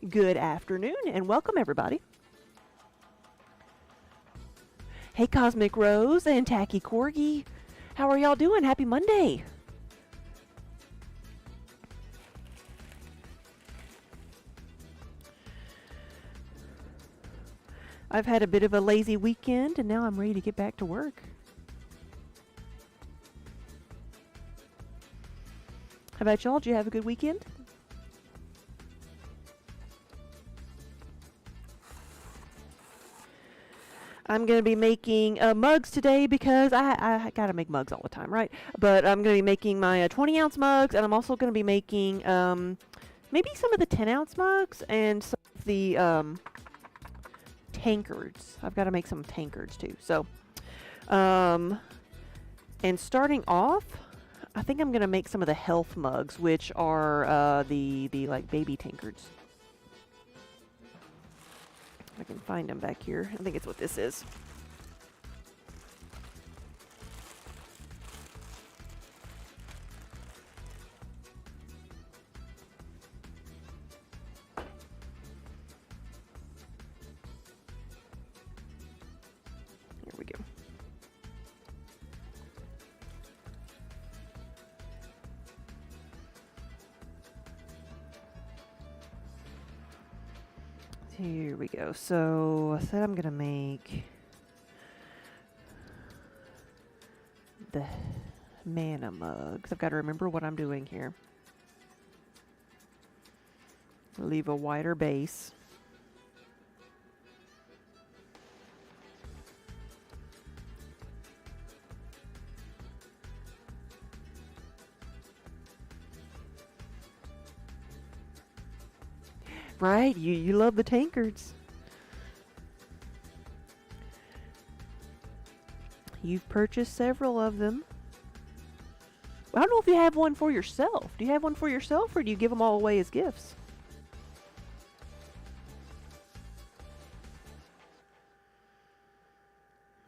Good afternoon and welcome everybody. Hey Cosmic Rose and Tacky Corgi. How are y'all doing? Happy Monday. I've had a bit of a lazy weekend and now I'm ready to get back to work. How about y'all? Did you have a good weekend? I'm going to be making mugs today because I got to make mugs all the time, right? But I'm going to be making my 20-ounce mugs, and I'm also going to be making maybe some of the 10-ounce mugs and some of the tankards. I've got to make some tankards too. So, and starting off, I think I'm going to make some of the health mugs, which are the like baby tankards. I can find them back here. I think it's what this is. Here we go. Here we go. So I said I'm gonna make the mana mugs. I've got to remember what I'm doing here. Leave a wider base. Right, you love the tankards. You've purchased several of them. I don't know if you have one for yourself. Do you have one for yourself, or do you give them all away as gifts?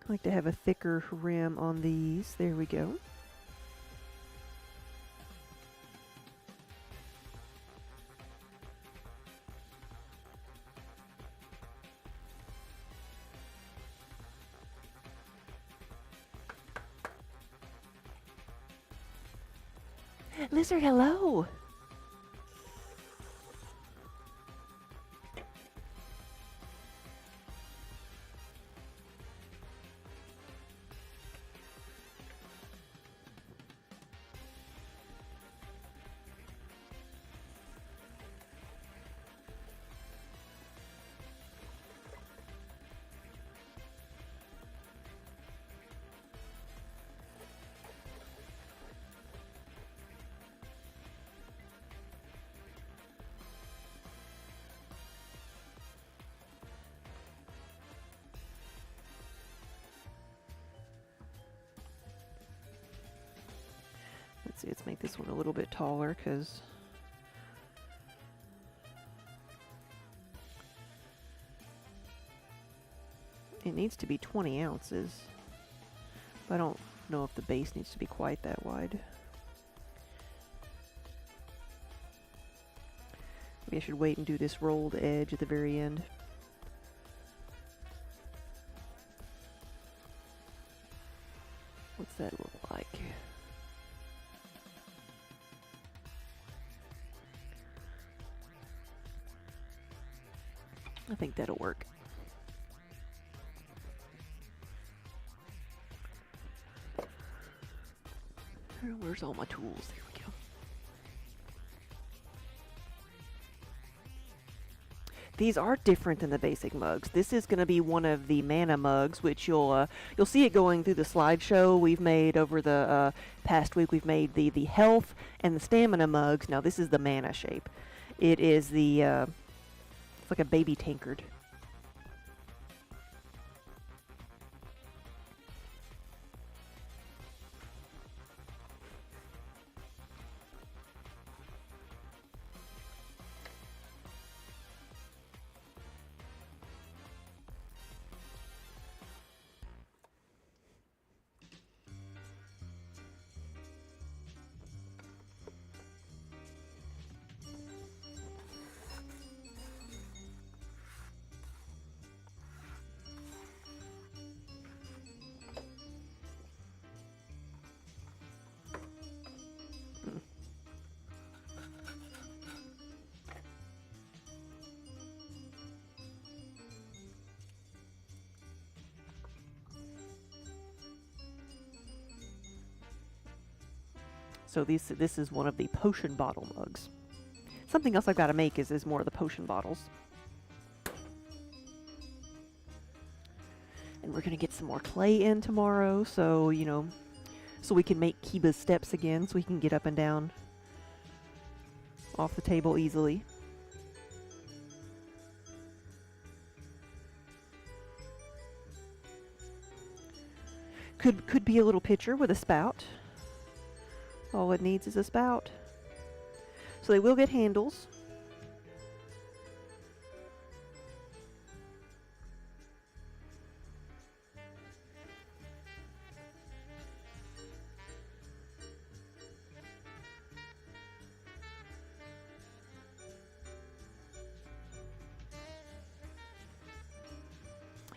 I like to have a thicker rim on these. There we go. Lizard, hello. Let's see, let's make this one a little bit taller because it needs to be 20 ounces. I don't know if the base needs to be quite that wide. Maybe I should wait and do this rolled edge at the very end. What's that look like? I think that'll work. Where's all my tools? There we go. These are different than the basic mugs. This is going to be one of the mana mugs, which you'll see it going through the slideshow we've made over the past week. We've made the health and the stamina mugs. Now this is the mana shape. It is the it's like a baby tankard. So this is one of the potion bottle mugs. Something else I've got to make is more of the potion bottles. And we're going to get some more clay in tomorrow, so, you know, so we can make Kiba's steps again, so he can get up and down off the table easily. Could be a little pitcher with a spout. All it needs is a spout. So they will get handles.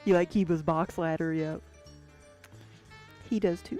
You like Kiba's box ladder? Yep. He does too.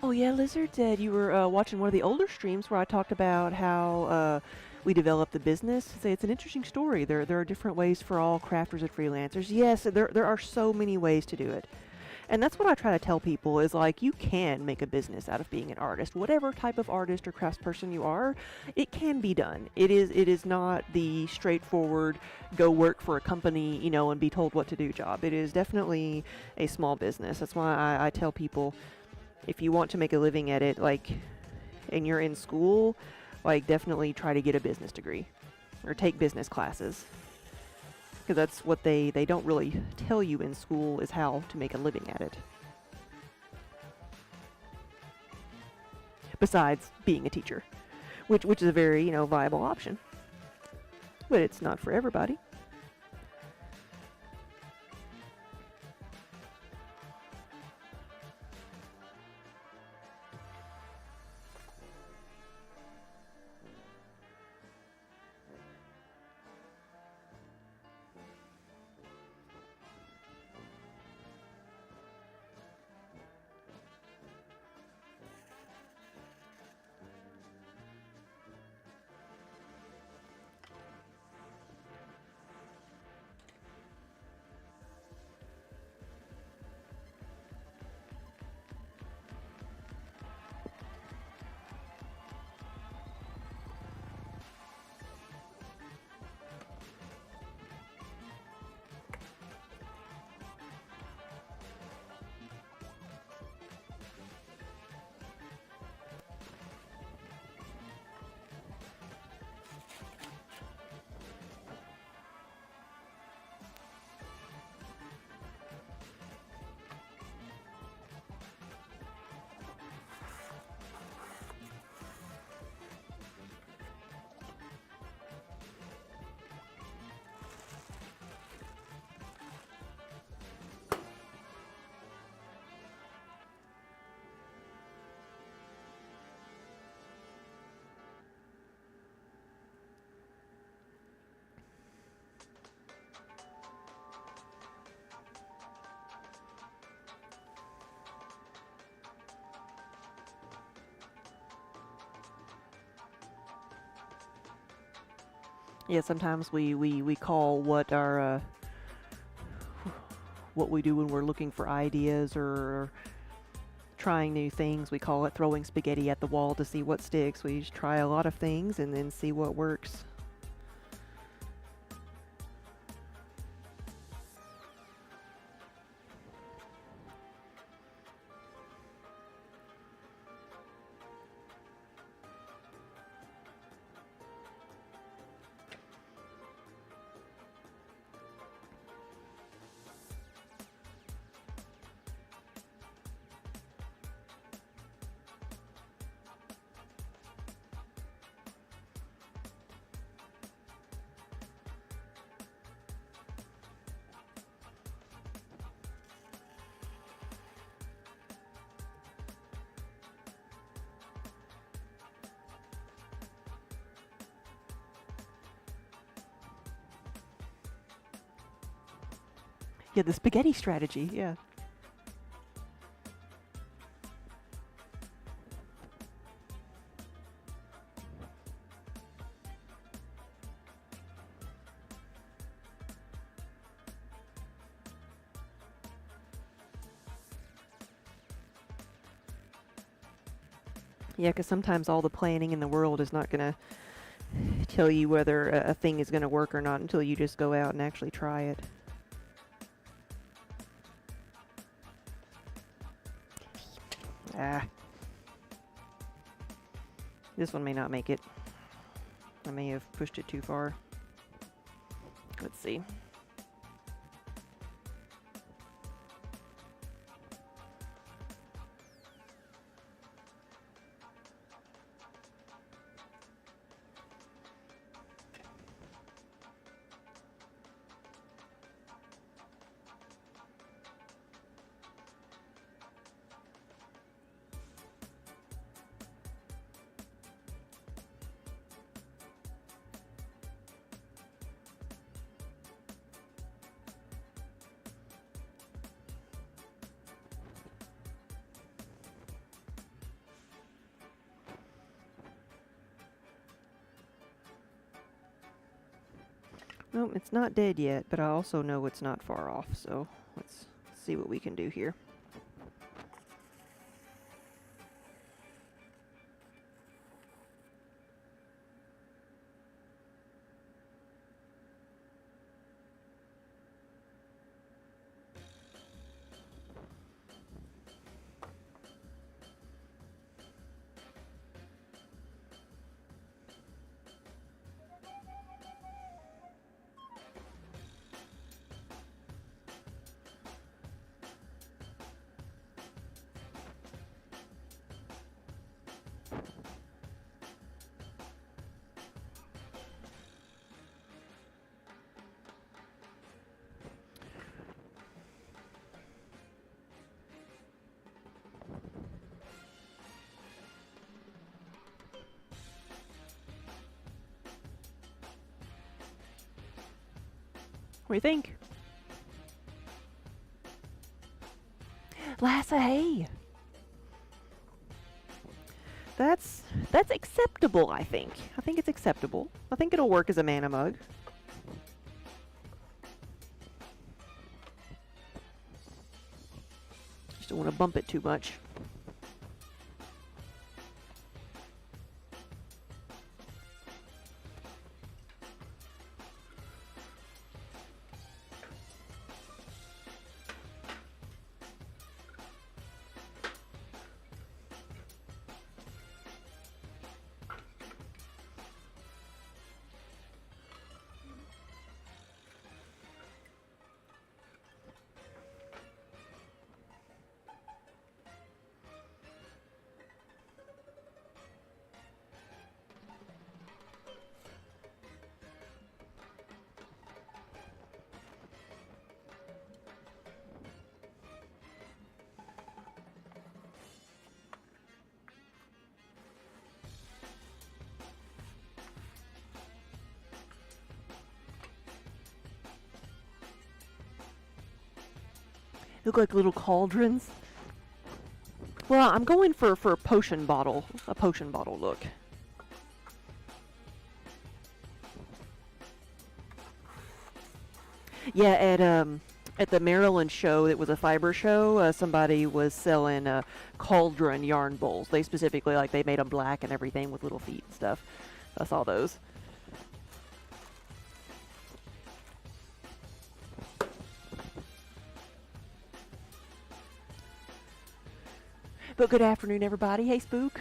Oh yeah, Lizard said you were watching one of the older streams where I talked about how we developed the business. Say it's an interesting story. There are different ways for all crafters and freelancers. Yes, there are so many ways to do it. And that's what I try to tell people is like you can make a business out of being an artist. Whatever type of artist or craftsperson you are, it can be done. It is not the straightforward go work for a company, you know, and be told what to do job. It is definitely a small business. That's why I tell people if you want to make a living at it, like, and you're in school, like, definitely try to get a business degree or take business classes. Because that's what they don't really tell you in school is how to make a living at it. Besides being a teacher, which is a very, you know, viable option. But it's not for everybody. Yeah, sometimes we call what our what we do when we're looking for ideas or trying new things. We call it throwing spaghetti at the wall to see what sticks. We just try a lot of things and then see what works. Yeah, the spaghetti strategy, yeah. Yeah, because sometimes all the planning in the world is not going to tell you whether a thing is going to work or not until you just go out and actually try it. Ah. This one may not make it. I may have pushed it too far. Let's see. Nope, it's not dead yet, but I also know it's not far off, so let's see what we can do here. What do you think? Lassa, hey! That's acceptable, I think. I think it's acceptable. I think it'll work as a mana mug. Just don't want to bump it too much. Look like little cauldrons. Well, I'm going for a potion bottle look. Yeah, at the Maryland show, it was a fiber show. Somebody was selling cauldron yarn bowls. They specifically they made them black and everything with little feet and stuff. I saw those. But good afternoon, everybody. Hey, Spook.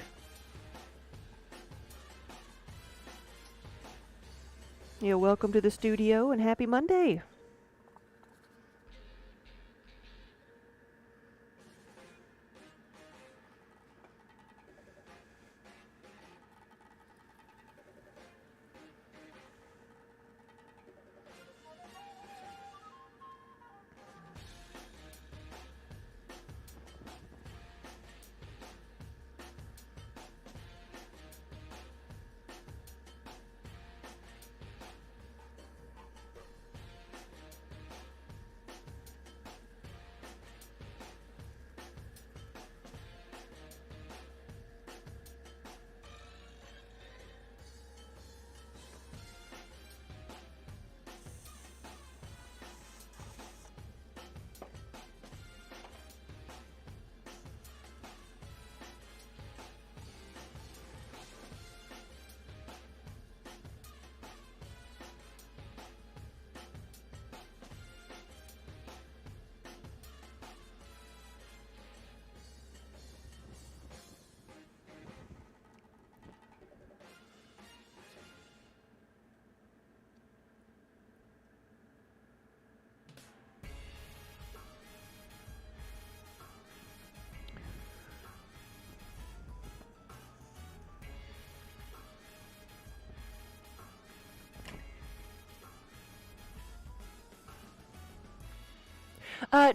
Yeah, welcome to the studio and happy Monday.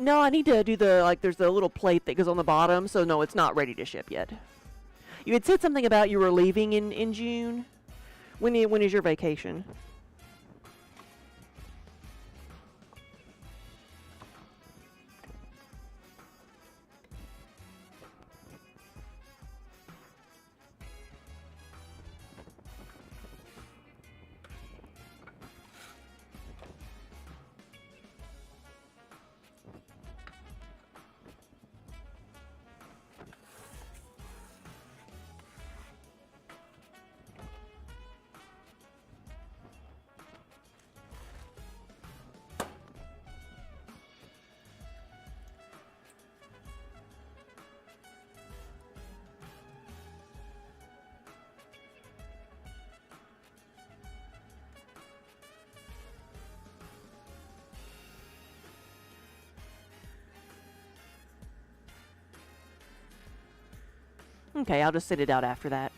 No, I need to do there's the little plate that goes on the bottom, so no, it's not ready to ship yet. You had said something about you were leaving in June. When is your vacation? Okay, I'll just sit it out after that.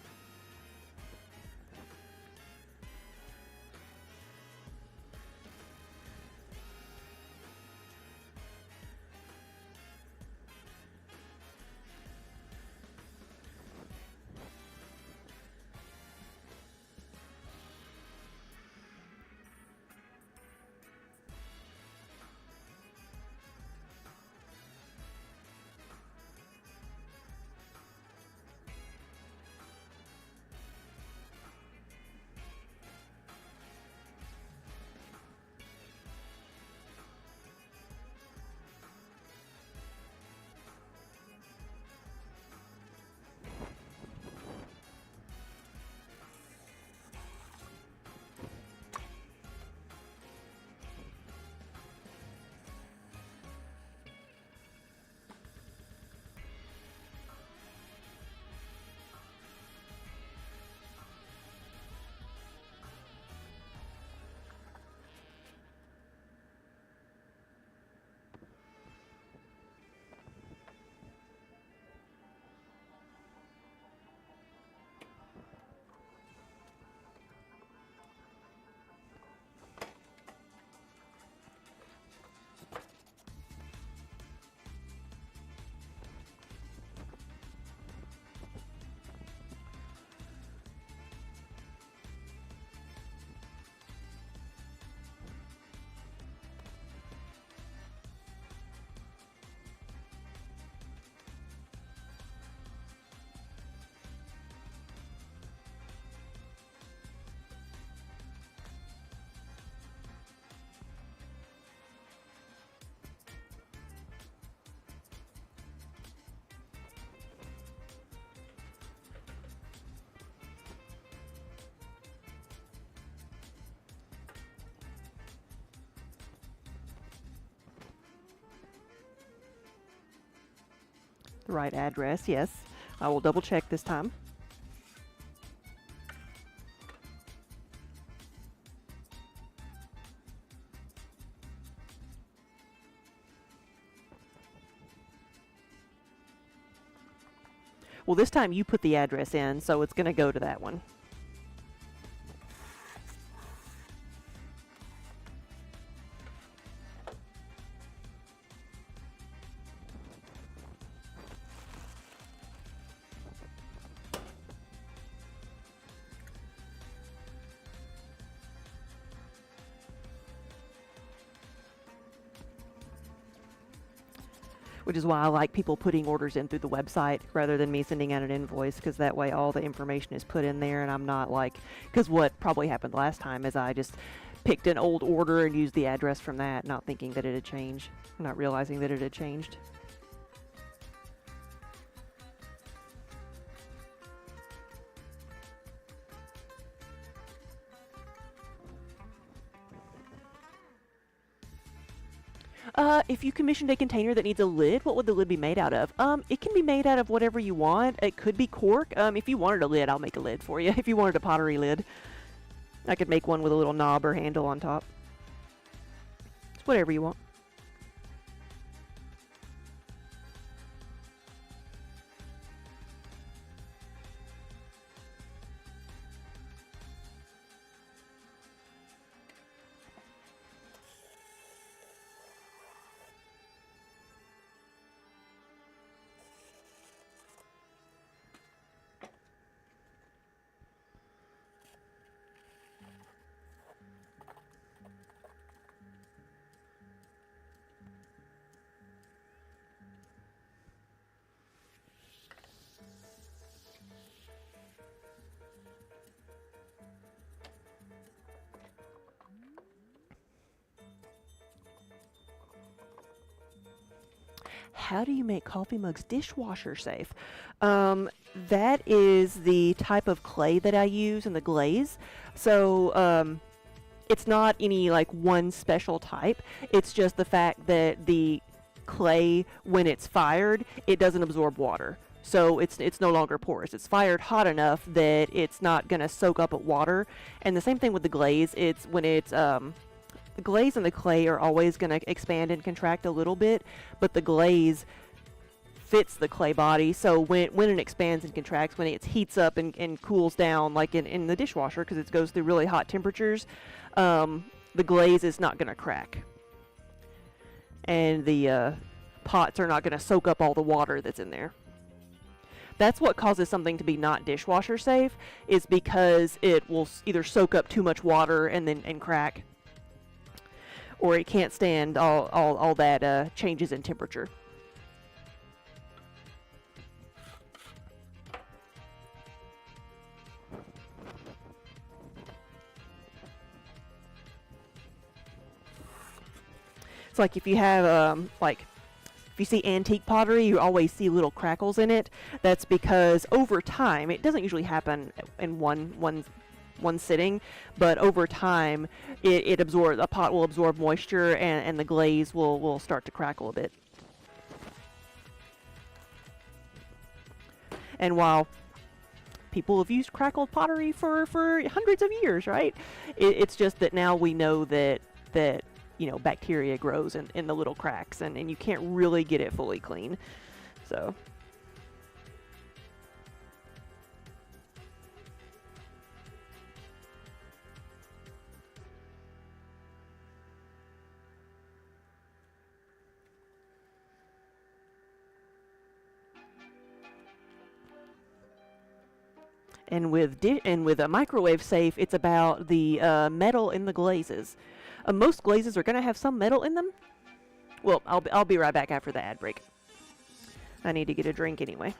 The right address, yes. I will double check this time. Well, this time you put the address in, so it's going to go to that one. Which is why I like people putting orders in through the website rather than me sending out an invoice, because that way all the information is put in there and I'm not like, because what probably happened last time is I just picked an old order and used the address from that, not thinking that it had changed, not realizing that it had changed. If you commissioned a container that needs a lid, what would the lid be made out of? It can be made out of whatever you want. It could be cork. If you wanted a lid, I'll make a lid for you. If you wanted a pottery lid, I could make one with a little knob or handle on top. It's whatever you want. How do you make coffee mugs dishwasher safe? That is the type of clay that I use in the glaze. So it's not any like one special type. It's just the fact that the clay, when it's fired, it doesn't absorb water. So it's no longer porous. It's fired hot enough that it's not going to soak up water. And the same thing with the glaze. It's when it's the glaze and the clay are always going to expand and contract a little bit, but the glaze fits the clay body. So when it expands and contracts, when it heats up and cools down, like in the dishwasher, because it goes through really hot temperatures, the glaze is not going to crack. And the pots are not going to soak up all the water that's in there. That's what causes something to be not dishwasher safe, is because it will either soak up too much water and crack, or it can't stand all that changes in temperature. It's like if you have if you see antique pottery, you always see little crackles in it. That's because over time, it doesn't usually happen in one sitting, but over time a pot will absorb moisture, and the glaze will start to crackle a bit. And while people have used crackled pottery for hundreds of years, right? It's just that now we know that bacteria grows in the little cracks, and you can't really get it fully clean. So and with a microwave safe, it's about the metal in the glazes. Most glazes are going to have some metal in them. Well, I'll be right back after the ad break. I need to get a drink anyway.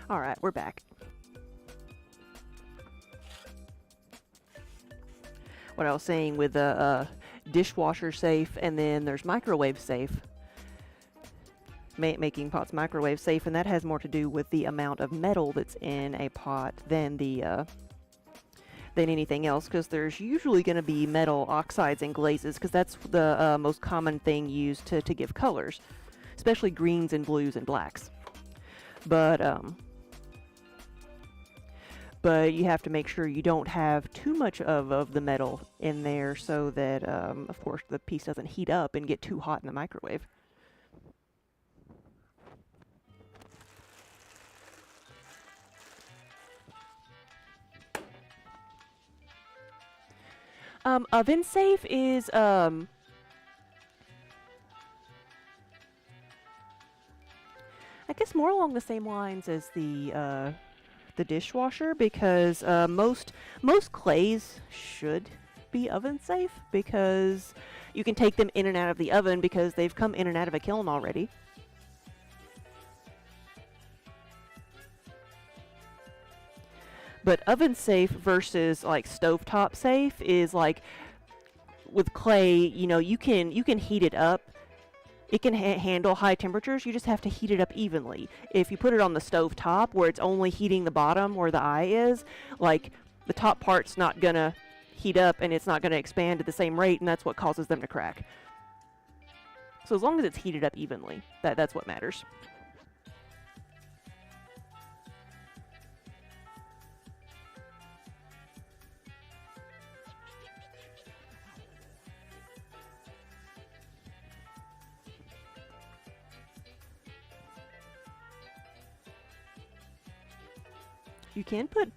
Alright, we're back. What I was saying with the dishwasher safe, and then there's microwave safe. Making pots microwave safe, and that has more to do with the amount of metal that's in a pot than than anything else, because there's usually going to be metal oxides and glazes, because that's the most common thing used to give colors, especially greens and blues and blacks. But you have to make sure you don't have too much of the metal in there, so that, of course, the piece doesn't heat up and get too hot in the microwave. Oven safe is, I guess more along the same lines as the dishwasher, because most clays should be oven safe, because you can take them in and out of the oven because they've come in and out of a kiln already. But oven safe versus like stovetop safe is like, with clay, you know, you can heat it up. It can handle high temperatures. You just have to heat it up evenly. If you put it on the stove top, where it's only heating the bottom where the eye is, like, the top part's not gonna heat up and it's not gonna expand at the same rate, and that's what causes them to crack. So as long as it's heated up evenly, that's what matters. You can put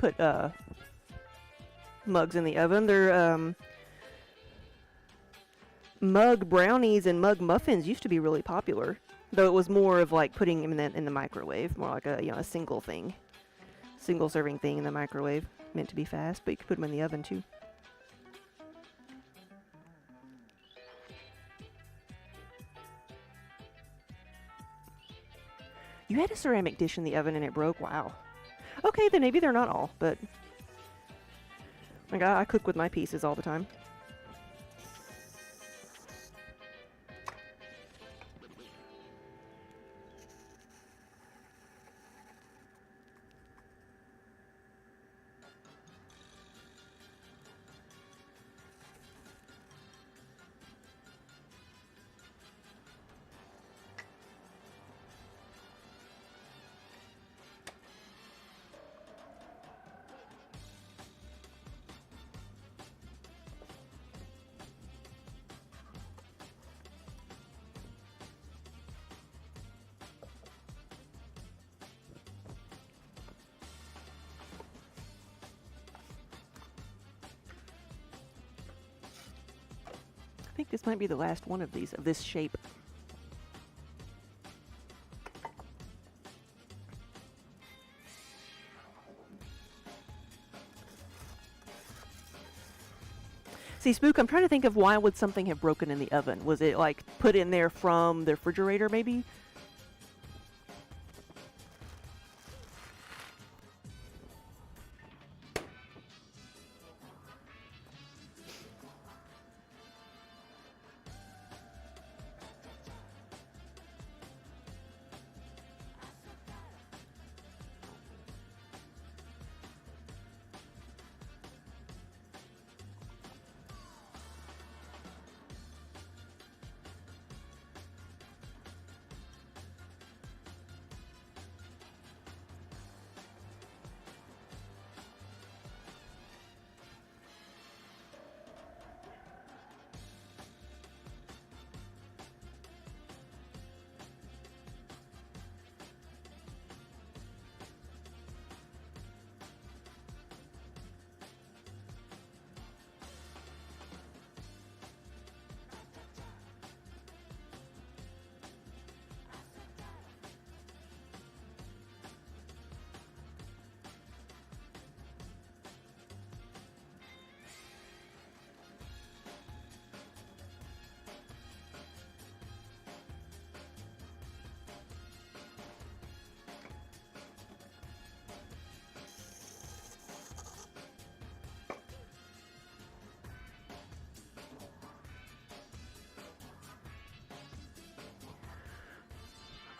mugs in the oven. They're mug brownies and mug muffins used to be really popular, though it was more of like putting them in the microwave, more like a single serving thing in the microwave, meant to be fast. But you could put them in the oven too. You had a ceramic dish in the oven and it broke. Wow. Okay, then maybe they're not all, but like, I cook with my pieces all the time. I think this might be the last one of these, of this shape. See, Spook, I'm trying to think of why would something have broken in the oven. Was it, like, put in there from the refrigerator, maybe?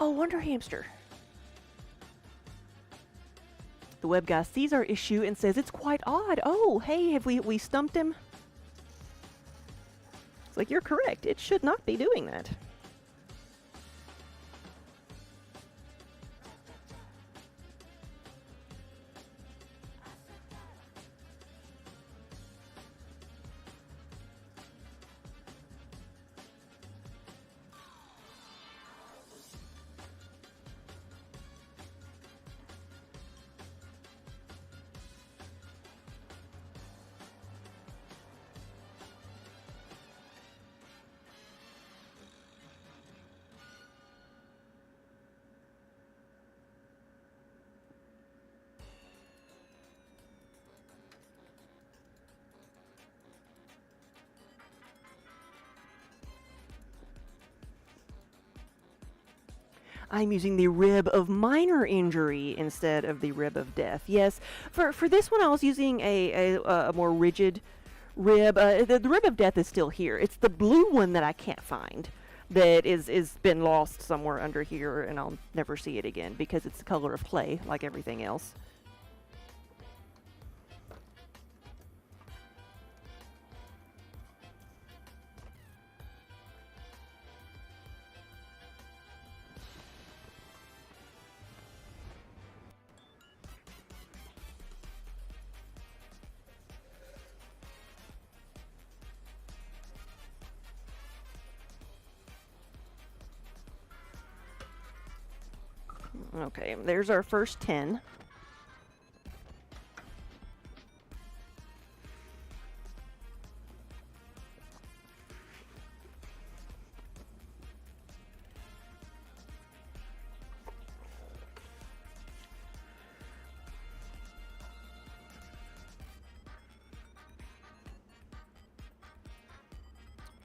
Oh, Wonder Hamster. The web guy sees our issue and says it's quite odd. Oh, hey, have we stumped him? It's like, you're correct. It should not be doing that. I'm using the rib of minor injury instead of the rib of death. Yes, for this one I was using a more rigid rib. The rib of death is still here. It's the blue one that I can't find, that is been lost somewhere under here, and I'll never see it again because it's the color of clay like everything else. Okay, there's our first 10.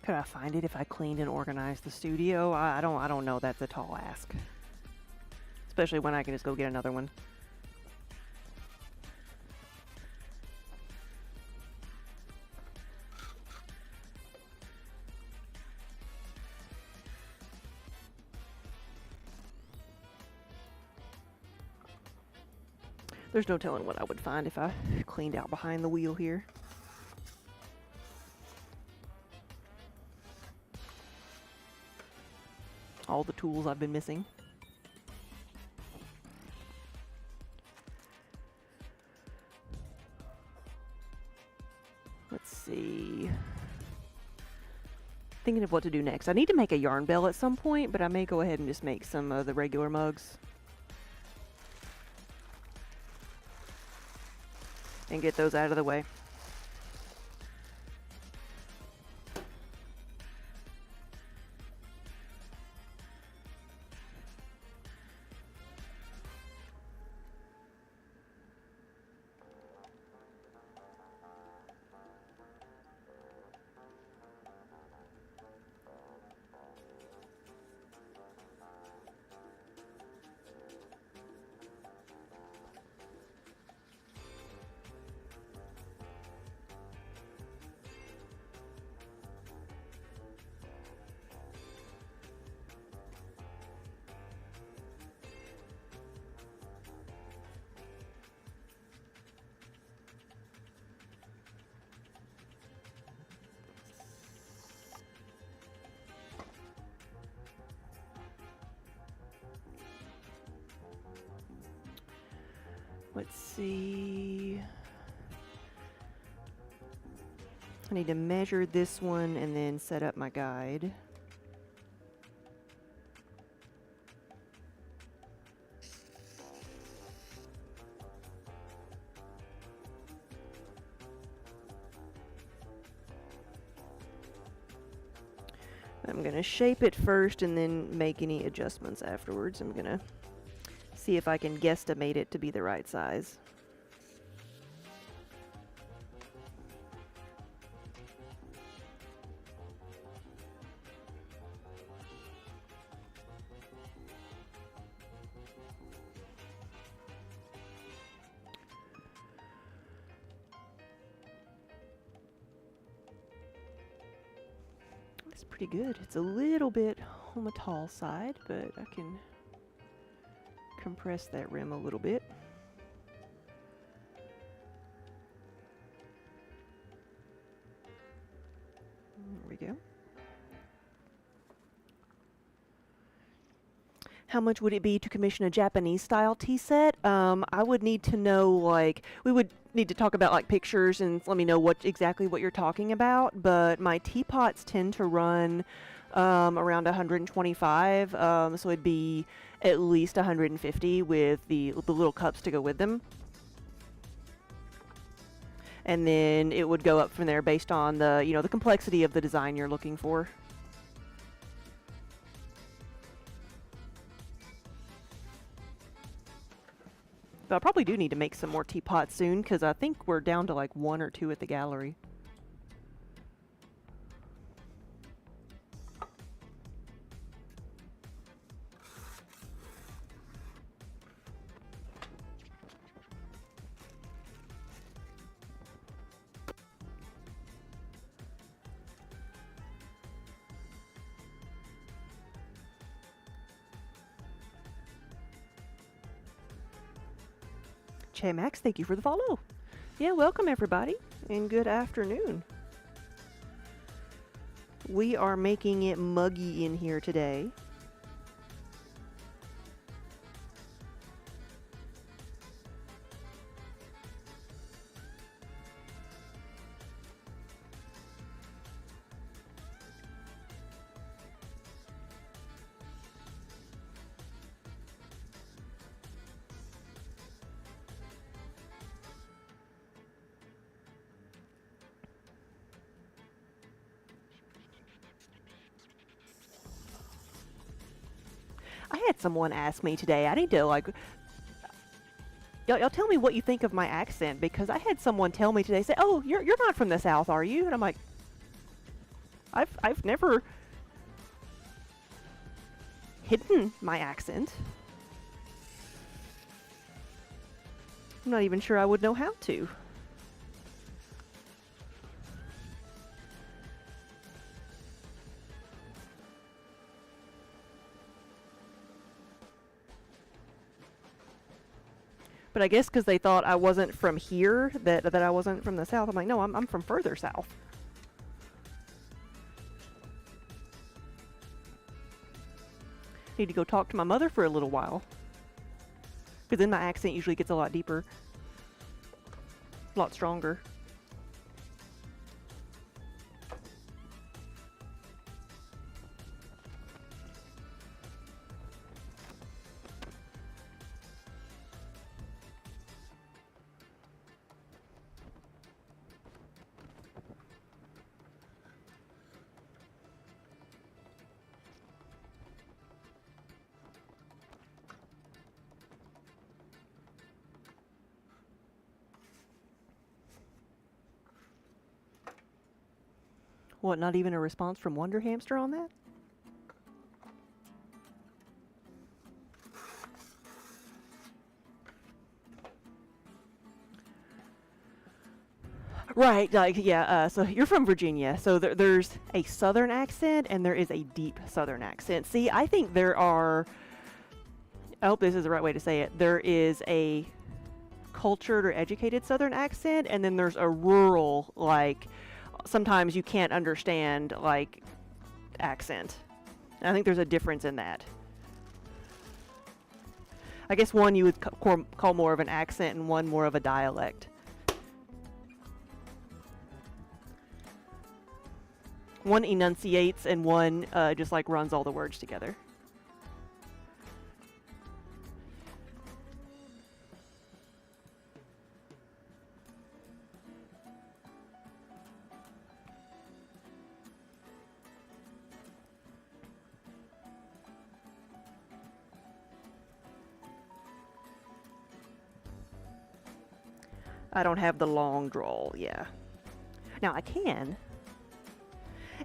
Could I find it if I cleaned and organized the studio? I don't know. That's a tall ask. Especially when I can just go get another one. There's no telling what I would find if I cleaned out behind the wheel here. All the tools I've been missing. Let's see. Thinking of what to do next. I need to make a yarn bell at some point, but I may go ahead and just make some of the regular mugs. And get those out of the way. Let's see. I need to measure this one and then set up my guide. I'm going to shape it first and then make any adjustments afterwards. I'm going to see if I can guesstimate it to be the right size. It's pretty good. It's a little bit on the tall side, but I can compress that rim a little bit. There we go. How much would it be to commission a Japanese style tea set? I would need to know, like, we would need to talk about like pictures and let me know exactly what you're talking about, but my teapots tend to run around 125, so it'd be at least 150 with the little cups to go with them. And then it would go up from there based on the, you know, the complexity of the design you're looking for. But I probably do need to make some more teapots soon, because I think we're down to like 1 or 2 at the gallery. Che Max, thank you for the follow. Yeah, welcome everybody, and good afternoon. We are making it muggy in here today. I had someone ask me today, I need to like, y'all tell me what you think of my accent, because I had someone tell me today, say, oh, you're not from the South, are you? And I'm like, I've never hidden my accent. I'm not even sure I would know how to. But I guess because they thought I wasn't from here, that I wasn't from the South. I'm like, no, I'm from further south. Need to go talk to my mother for a little while, because then my accent usually gets a lot deeper, a lot stronger. What, not even a response from Wonder Hamster on that? Right, like, yeah, so you're from Virginia, so there's a Southern accent and there is a deep Southern accent. See, I think there are, I hope this is the right way to say it, there is a cultured or educated Southern accent, and then there's a rural, like, sometimes you can't understand, like, accent. And I think there's a difference in that. I guess one you would call more of an accent and one more of a dialect. One enunciates and one just like runs all the words together. I don't have the long drawl, yeah. Now I can.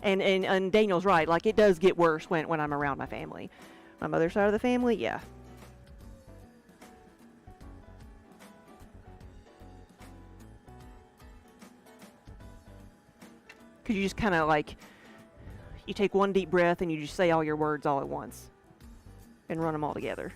And Daniel's right, like it does get worse when I'm around my family. My mother's side of the family, yeah. Because you just kind of like, you take one deep breath and you just say all your words all at once and run them all together.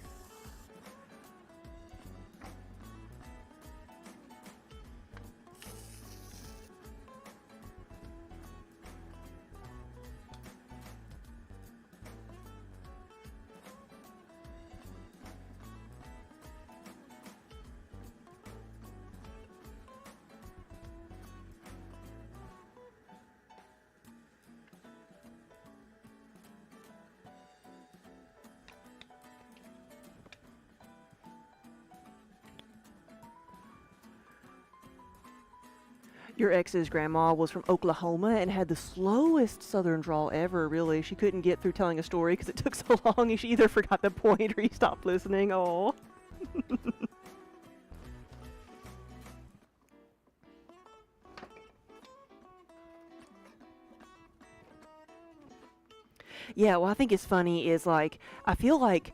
Your ex's grandma was from Oklahoma and had the slowest southern drawl ever, really. She couldn't get through telling a story because it took so long, and she either forgot the point or you stopped listening. Oh. Yeah, well, I think it's funny is like, I feel like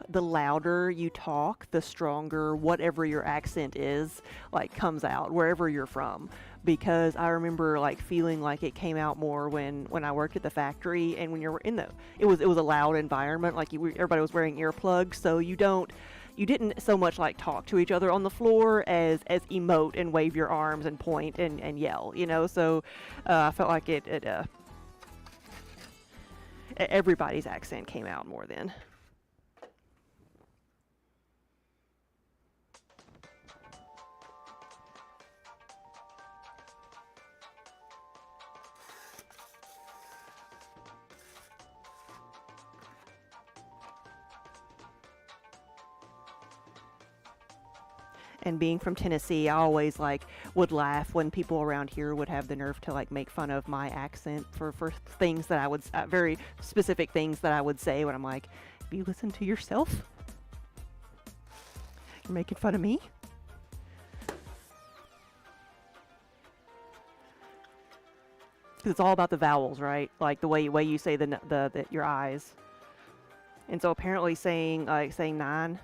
the louder you talk, the stronger whatever your accent is, like, comes out wherever you're from. Because I remember like feeling like it came out more when I worked at the factory, and when you're in the it was a loud environment, like everybody was wearing earplugs, so you didn't so much like talk to each other on the floor as emote and wave your arms and point and yell, you know. So I felt like everybody's accent came out more then. And being from Tennessee, I always like would laugh when people around here would have the nerve to like make fun of my accent for things that I would very specific things that I would say when I'm like, "Have you listened to yourself? You're making fun of me." Because it's all about the vowels, right? Like the way you say the your eyes. And so apparently saying nine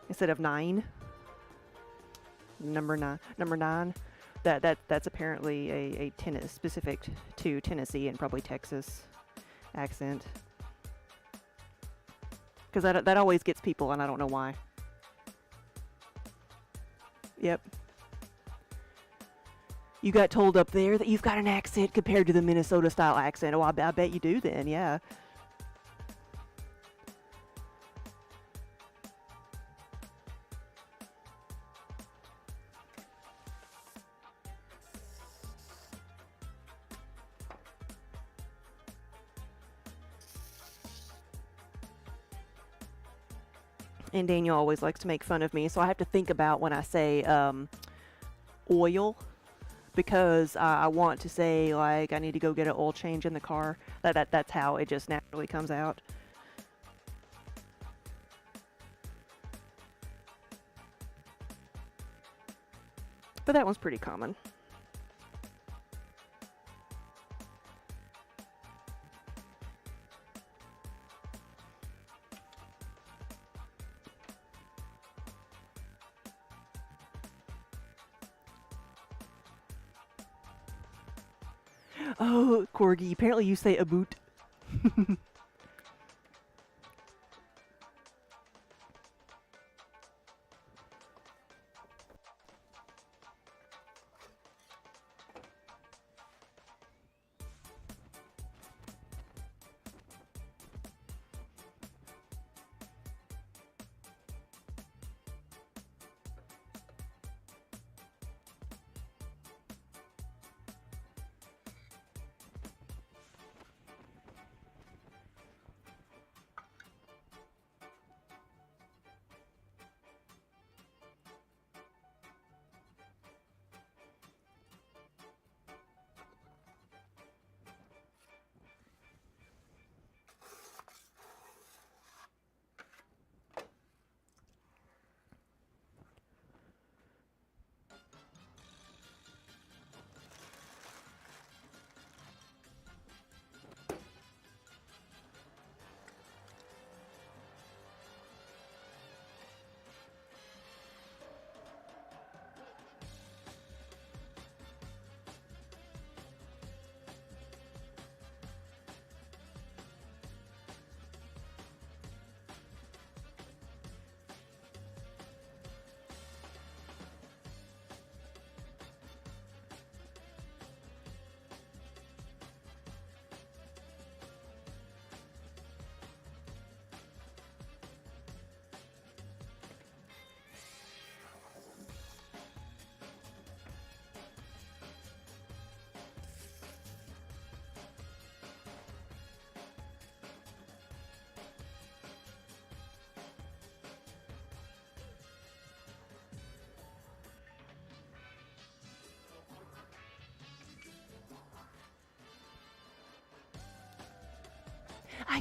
instead of nine, number nine, that's apparently a specific to Tennessee and probably Texas accent. Because that always gets people, and I don't know why. Yep. You got told up there that you've got an accent compared to the Minnesota style accent. Oh, I bet you do then, yeah. And Daniel always likes to make fun of me, so I have to think about when I say oil, because I want to say like I need to go get an oil change in the car. That's how it just naturally comes out. But that one's pretty common. Oh, Corgi, apparently you say a boot.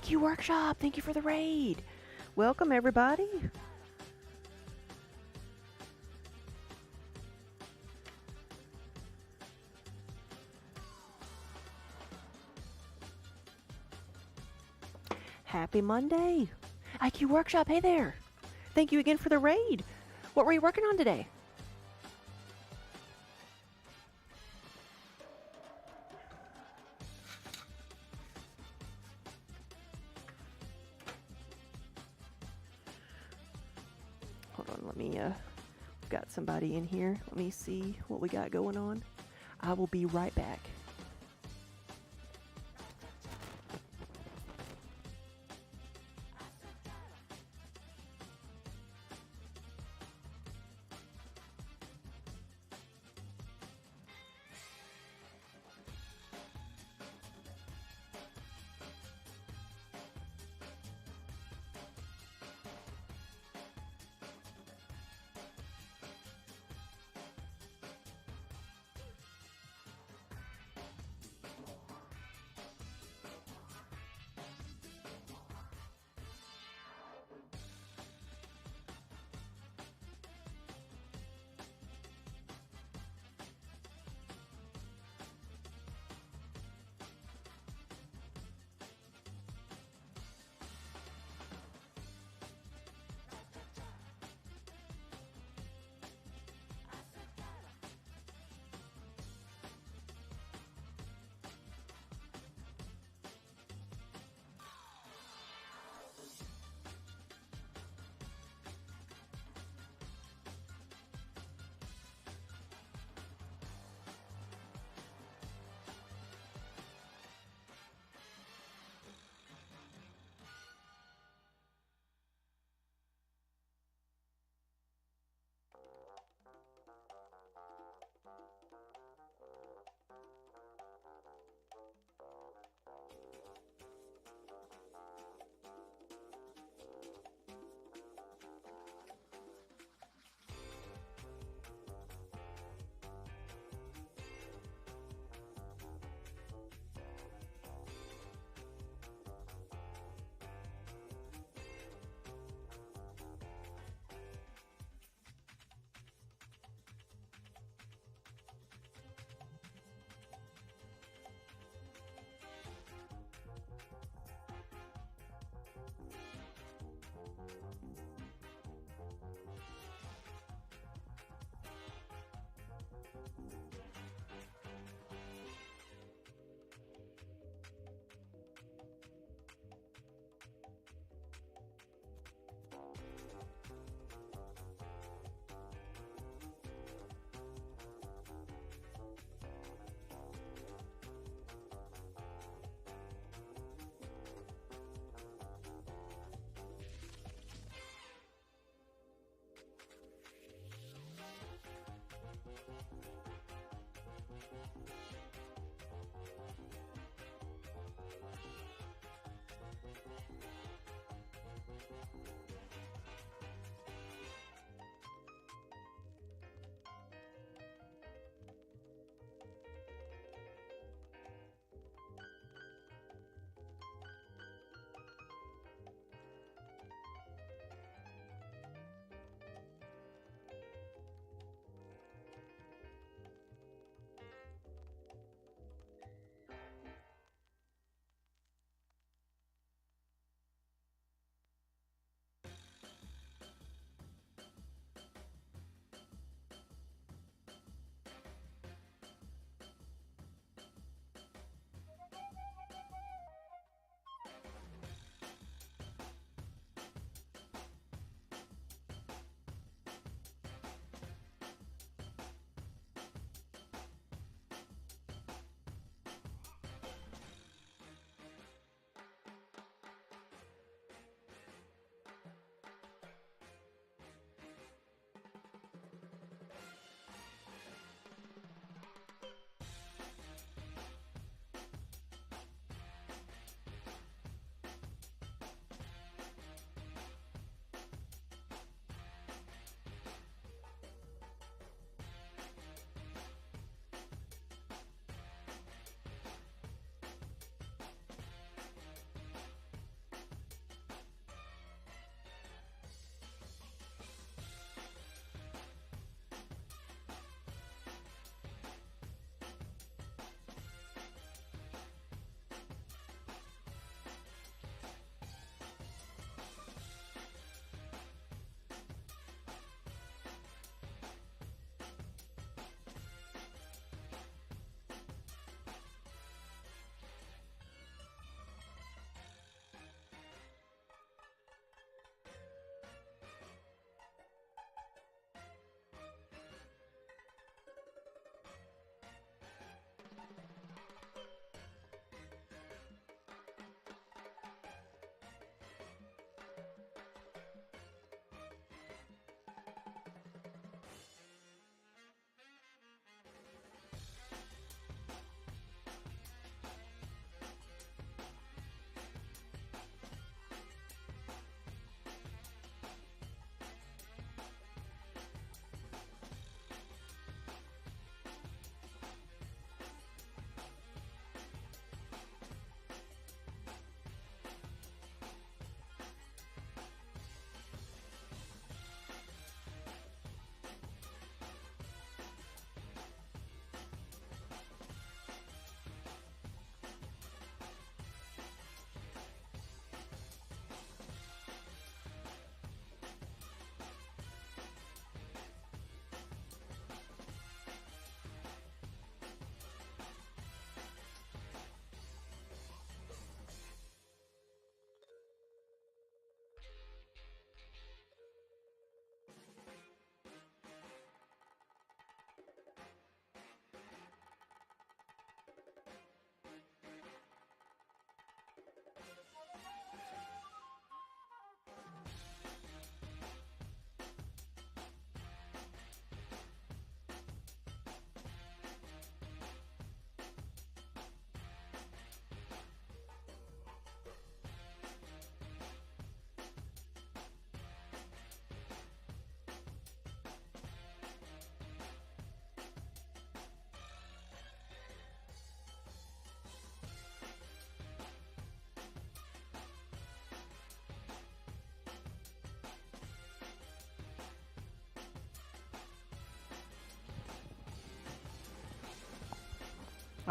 IQ Workshop, thank you for the raid. Welcome, everybody. Happy Monday. IQ Workshop, hey there. Thank you again for the raid. What were you working on today? Hold on, let me, got somebody in here. Let me see what we got going on. I will be right back.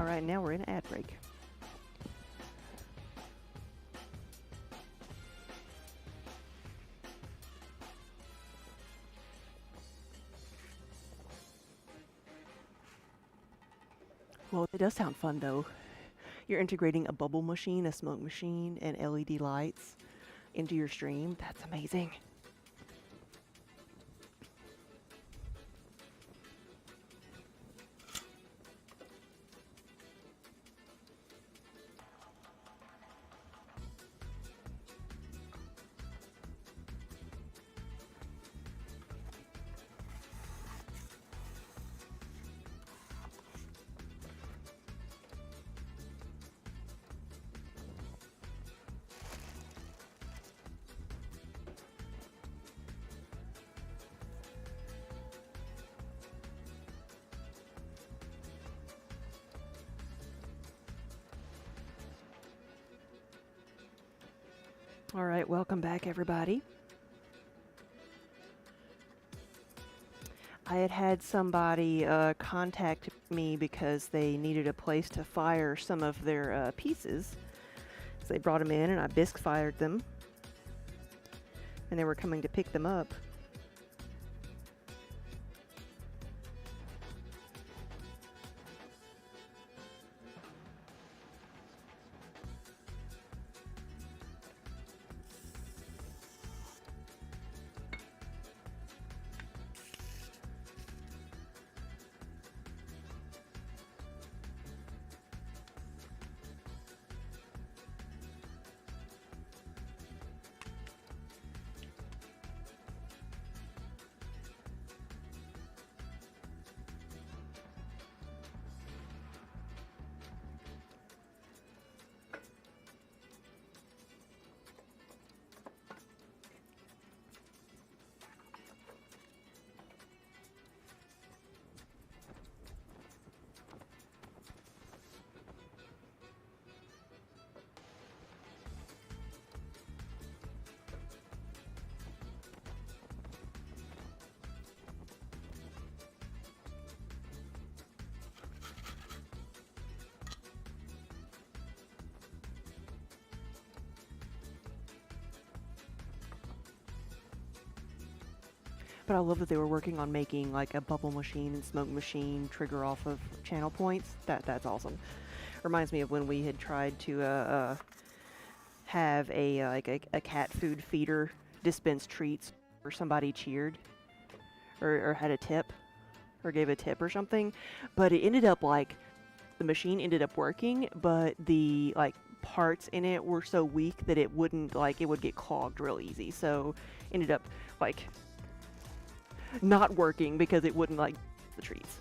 All right, now we're in ad break. Well, it does sound fun though. You're integrating a bubble machine, a smoke machine, and LED lights into your stream. That's amazing. All right, welcome back, everybody. I had somebody contact me because they needed a place to fire some of their pieces. So they brought them in, and I bisque fired them, and they were coming to pick them up. But I love that they were working on making like a bubble machine and smoke machine trigger off of channel points. That's awesome. Reminds me of when we had tried to have a cat food feeder dispense treats, or somebody cheered or had a tip or gave a tip or something. But it ended up like the machine ended up working, but the like parts in it were so weak that it wouldn't, like, it would get clogged real easy. So ended up like not working because it wouldn't like the treats.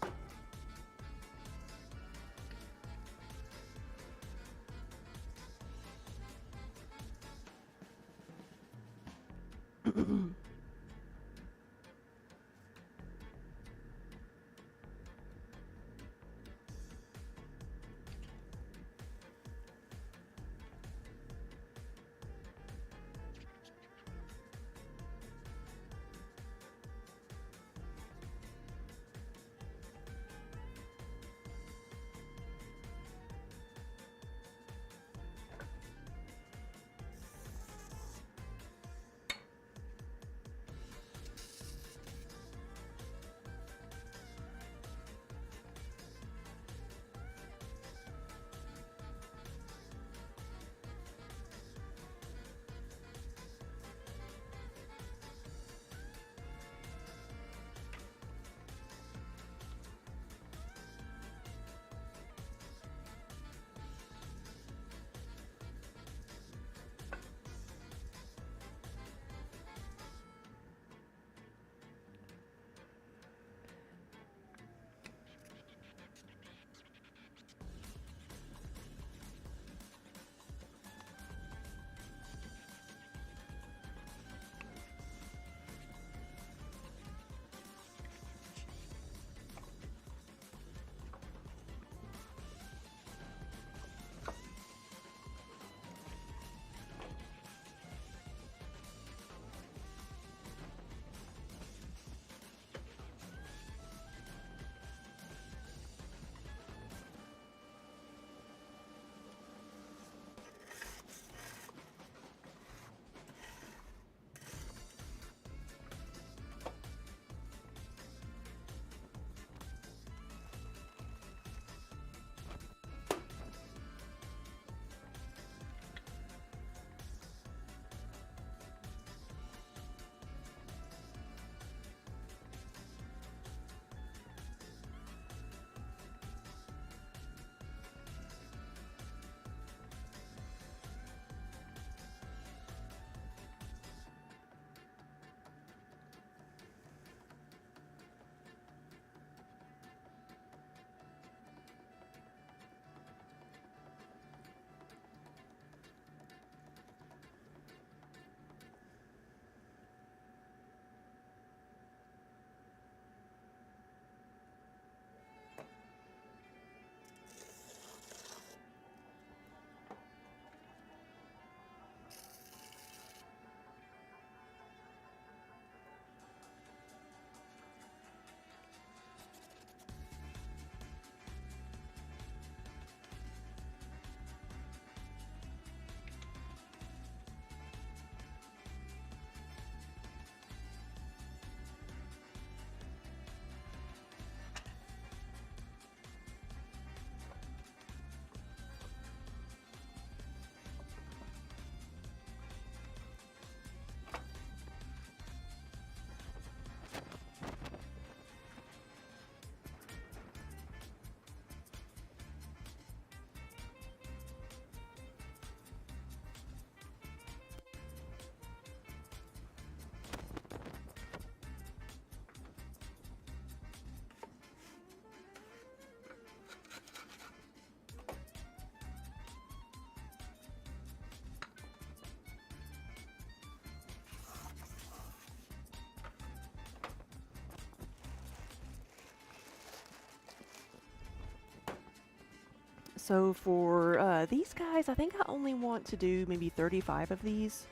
So for these guys, I think I only want to do maybe 35 of these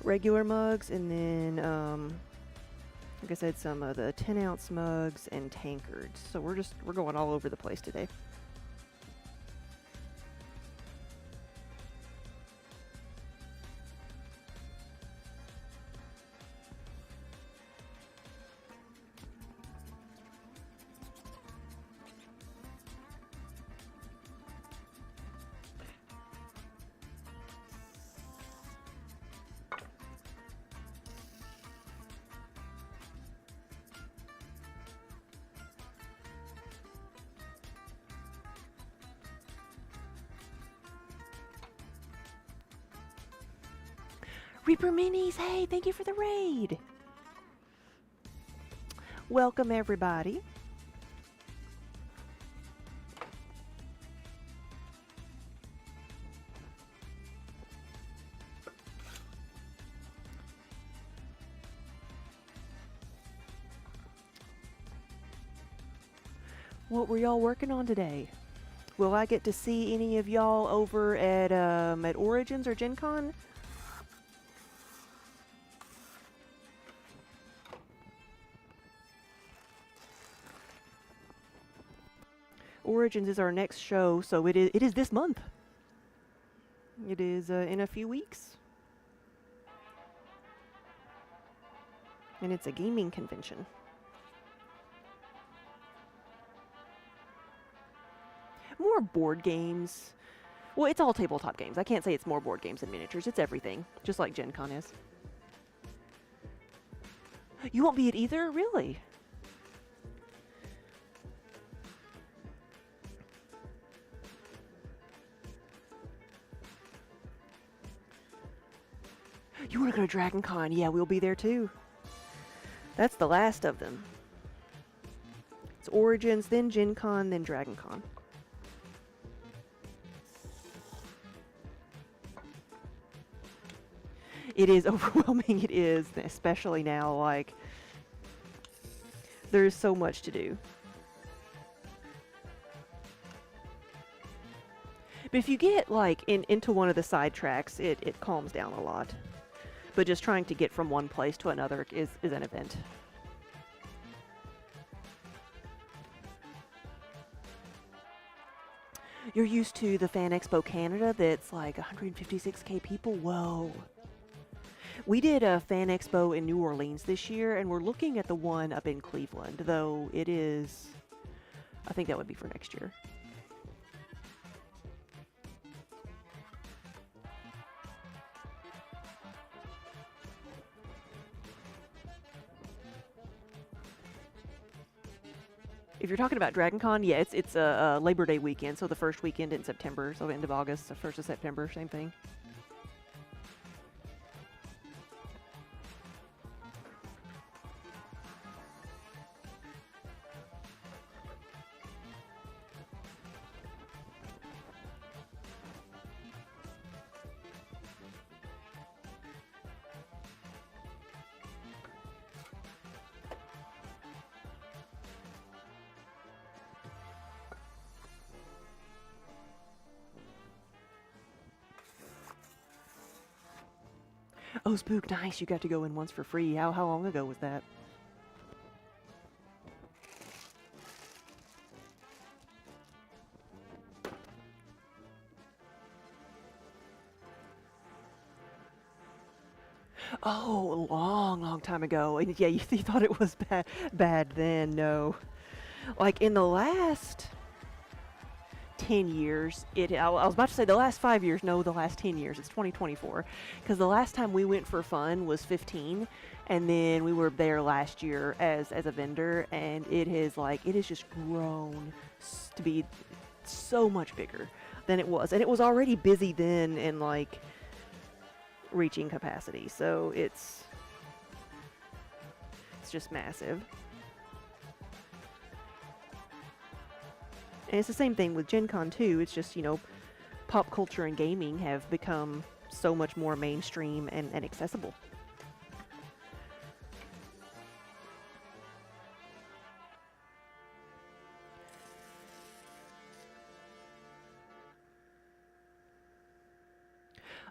regular mugs, and then, like I said, some of the 10-ounce mugs and tankards. So we're going all over the place today. Reaper Minis, hey, thank you for the raid. Welcome, everybody. What were y'all working on today? Will I get to see any of y'all over at Origins or Gen Con? Origins is our next show, so it is this month. It is in a few weeks. And it's a gaming convention. More board games. Well, it's all tabletop games. I can't say it's more board games than miniatures. It's everything, just like Gen Con is. You won't be at either? Really? You want to go to Dragon Con? Yeah, we'll be there too. That's the last of them. It's Origins, then Gen Con, then Dragon Con. It is overwhelming, it is, especially now, like, there's so much to do. But if you get, like, into one of the side tracks, it calms down a lot. But just trying to get from one place to another is an event. You're used to the Fan Expo Canada that's like 156K people? Whoa. We did a Fan Expo in New Orleans this year, and we're looking at the one up in Cleveland, though it is... I think that would be for next year. If you're talking about Dragon Con, yeah, it's a Labor Day weekend, so the first weekend in September, so end of August, the 1st of September, same thing. Oh, Spook, nice. You got to go in once for free. How long ago was that? Oh, a long time ago. And yeah, you thought it was bad then. No. Like, in the last 10 years, I was about to say the last 5 years. No, the last 10 years. It's 2024. Because the last time we went for fun was 15. And then we were there last year as a vendor. And it has just grown to be so much bigger than it was. And it was already busy then and, like, reaching capacity. So it's just massive. And it's the same thing with Gen Con too. It's just, pop culture and gaming have become so much more mainstream and accessible.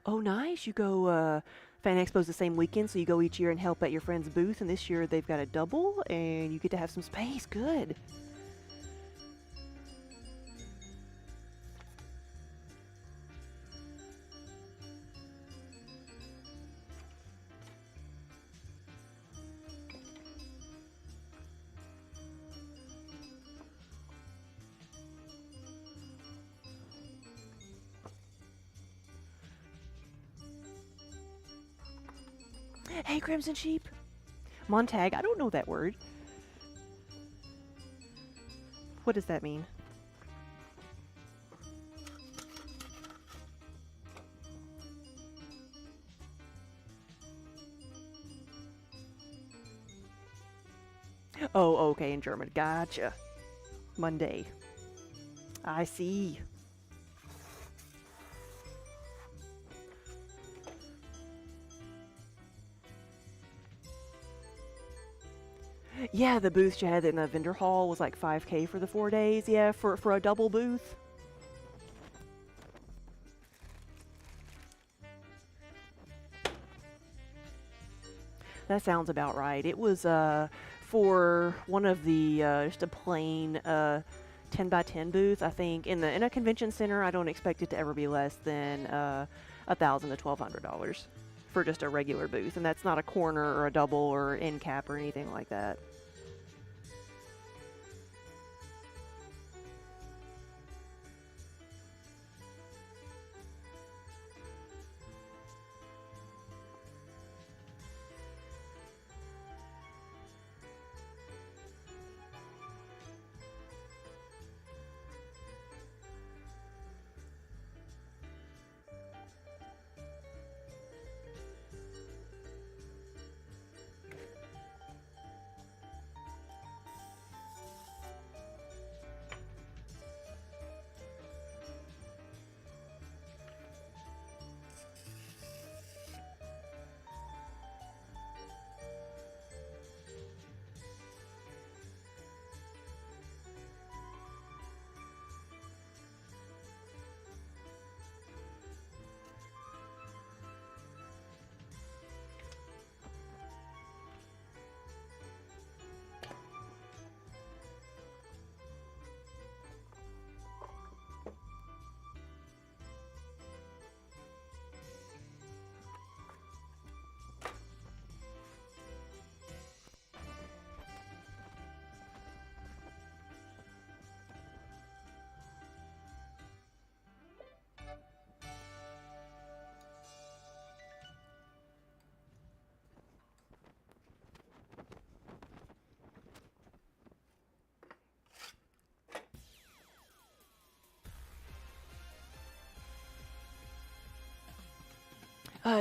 Oh, nice. You go, Fan Expo's the same weekend, so you go each year and help at your friend's booth, and this year they've got a double, and you get to have some space. Good. Hey, Crimson Sheep. Montag, I don't know that word. What does that mean? Oh, okay, in German. Gotcha. Monday. I see. Yeah, the booth you had in the vendor hall was like 5K for the 4 days. Yeah, for a double booth. That sounds about right. It was for one of the just a plain 10 by 10 booth. I think in a convention center, I don't expect it to ever be less than $1,000 to $1,200 for just a regular booth, and that's not a corner or a double or end cap or anything like that.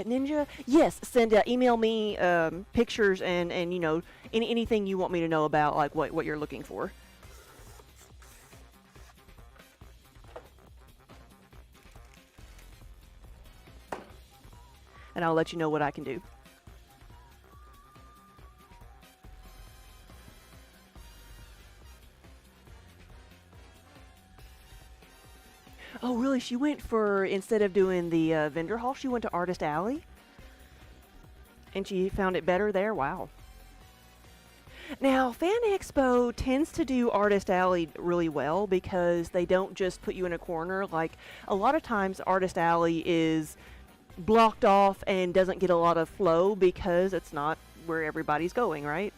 Ninja, yes. Send email me pictures and anything you want me to know about like what you're looking for, and I'll let you know what I can do. Oh, really? She went for instead of doing the vendor hall, she went to Artist Alley, and she found it better there. Wow. Now, Fan Expo tends to do Artist Alley really well because they don't just put you in a corner. Like, a lot of times, Artist Alley is blocked off and doesn't get a lot of flow because it's not where everybody's going, right?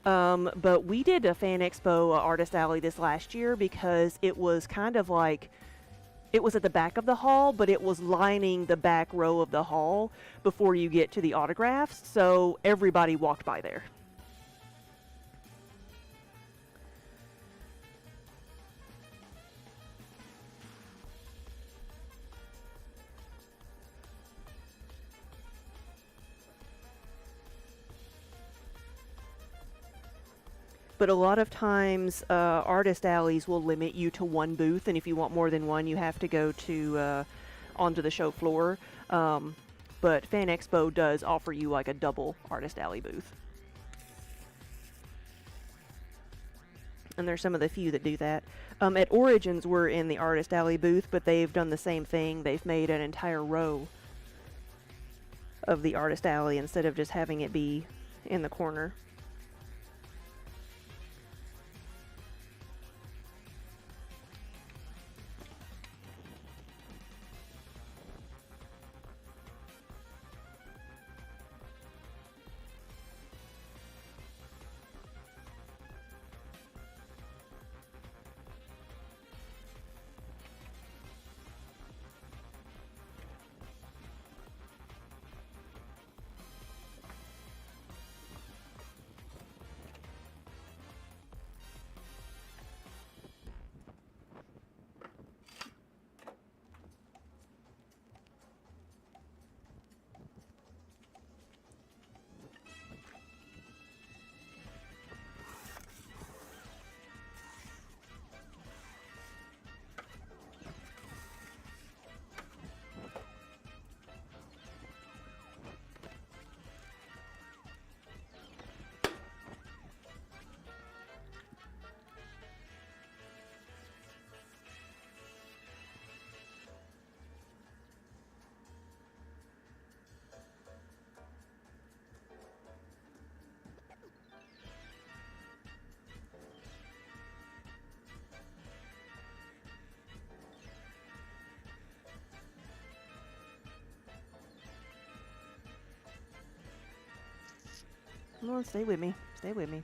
But we did a Fan Expo Artist Alley this last year because it was kind of like it was at the back of the hall, but it was lining the back row of the hall before you get to the autographs, so everybody walked by there. But a lot of times, artist alleys will limit you to one booth, and if you want more than one, you have to go to onto the show floor. But Fan Expo does offer you like a double artist alley booth, and there's some of the few that do that. At Origins, we're in the artist alley booth, but they've done the same thing. They've made an entire row of the artist alley instead of just having it be in the corner. Come on, stay with me. Stay with me.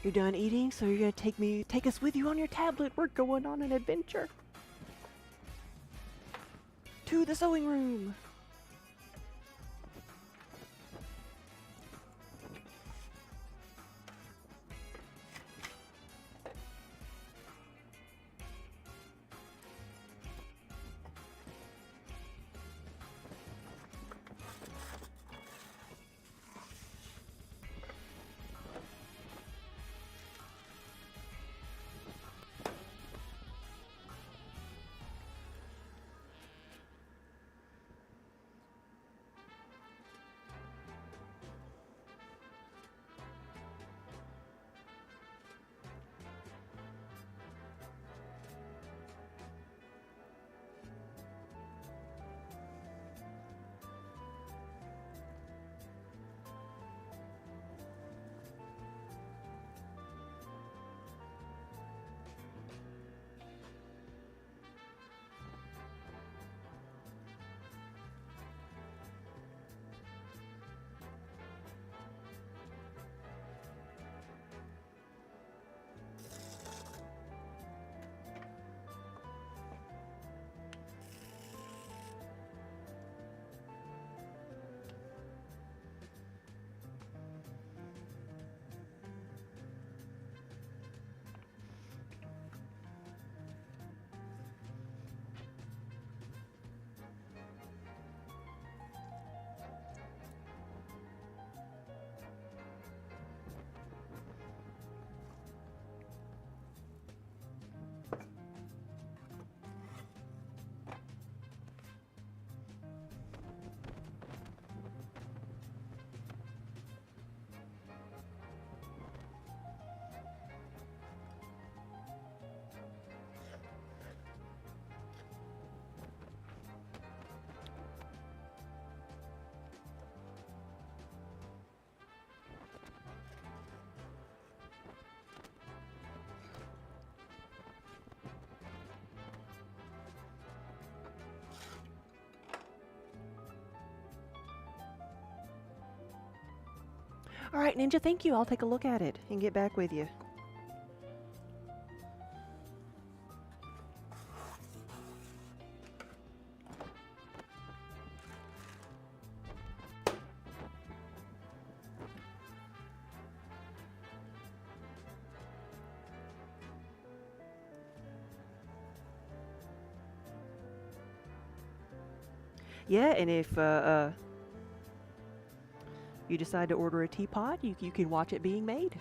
You're done eating, so you're gonna take us with you on your tablet. We're going on an adventure. To the sewing room. All right, Ninja, thank you. I'll take a look at it and get back with you. Yeah, and if you decide to order a teapot, you can watch it being made.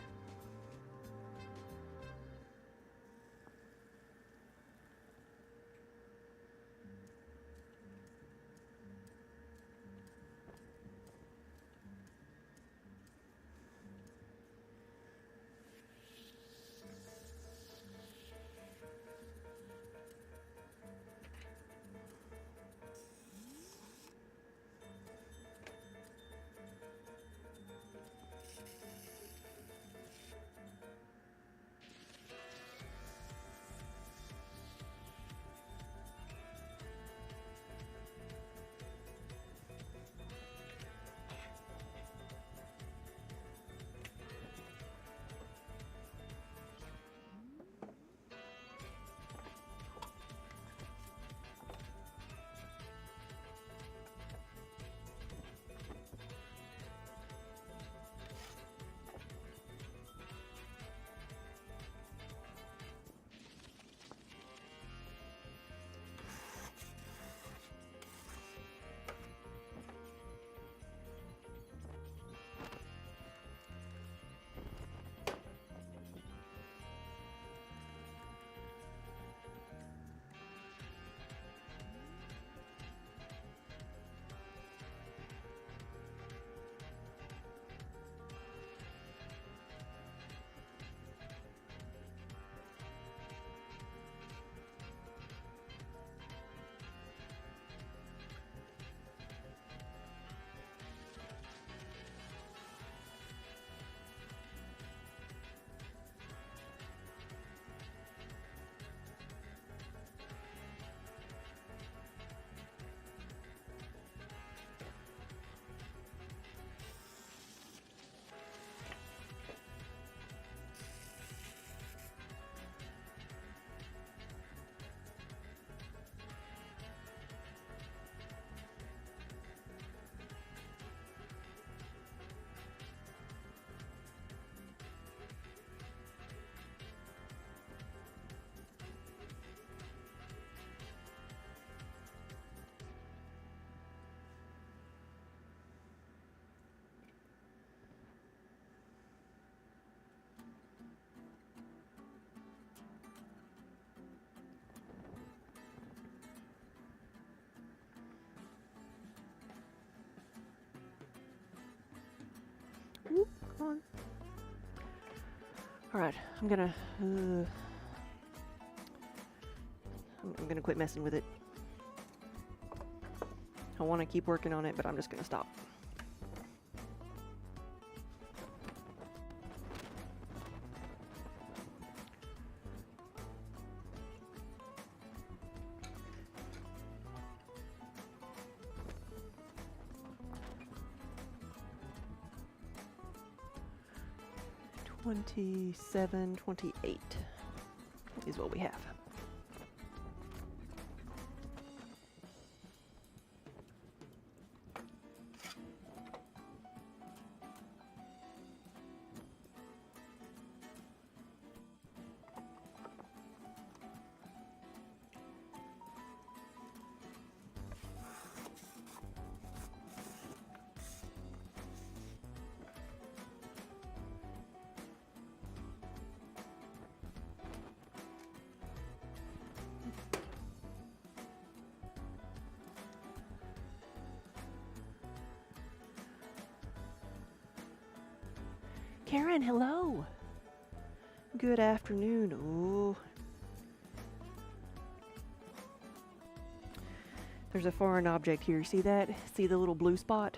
Whoop, come on. All right, I'm gonna quit messing with it. I want to keep working on it, but I'm just gonna stop. $27, $28 is what we have. Karen, hello. Good afternoon. Oh. There's a foreign object here. See that? See the little blue spot?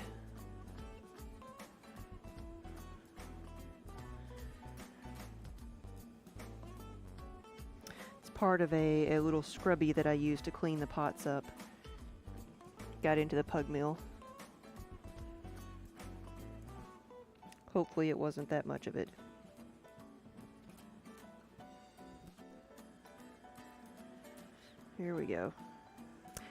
It's part of a little scrubby that I use to clean the pots up. Got into the pug mill. Hopefully it wasn't that much of it. Here we go.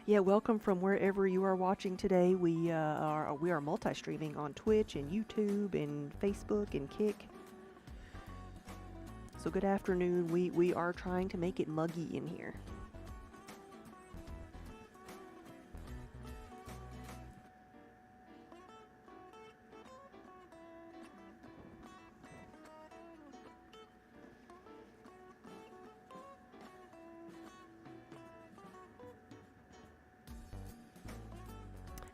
Yeah, welcome from wherever you are watching today. We are multi-streaming on Twitch and YouTube and Facebook and Kick. So good afternoon. We are trying to make it muggy in here.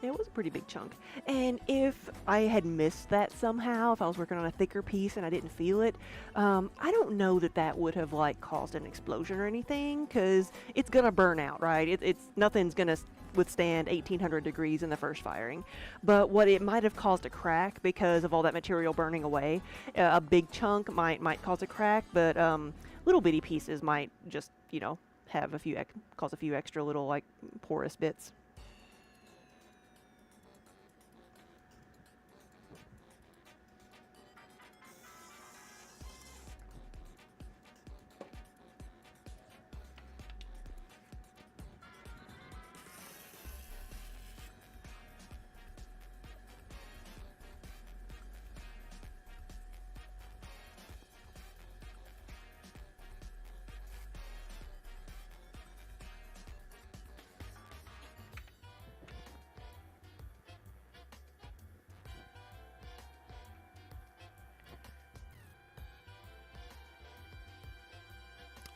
It was a pretty big chunk. And if I had missed that somehow, if I was working on a thicker piece and I didn't feel it, I don't know that that would have like caused an explosion or anything, because it's gonna burn out, right? It's nothing's gonna withstand 1800 degrees in the first firing. But what it might have caused a crack because of all that material burning away. A big chunk might cause a crack, but little bitty pieces might just, you know, have cause a few extra little like porous bits.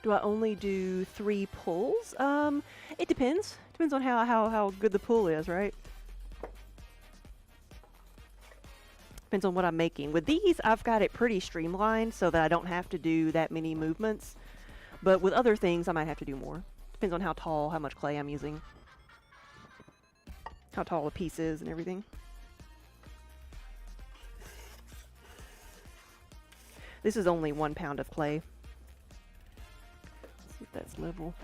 Do I only do 3 pulls? It depends. Depends on how good the pull is, right? Depends on what I'm making. With these, I've got it pretty streamlined so that I don't have to do that many movements. But with other things, I might have to do more. Depends on how tall, how much clay I'm using. How tall the piece is and everything. This is only 1 pound of clay. See if that's level.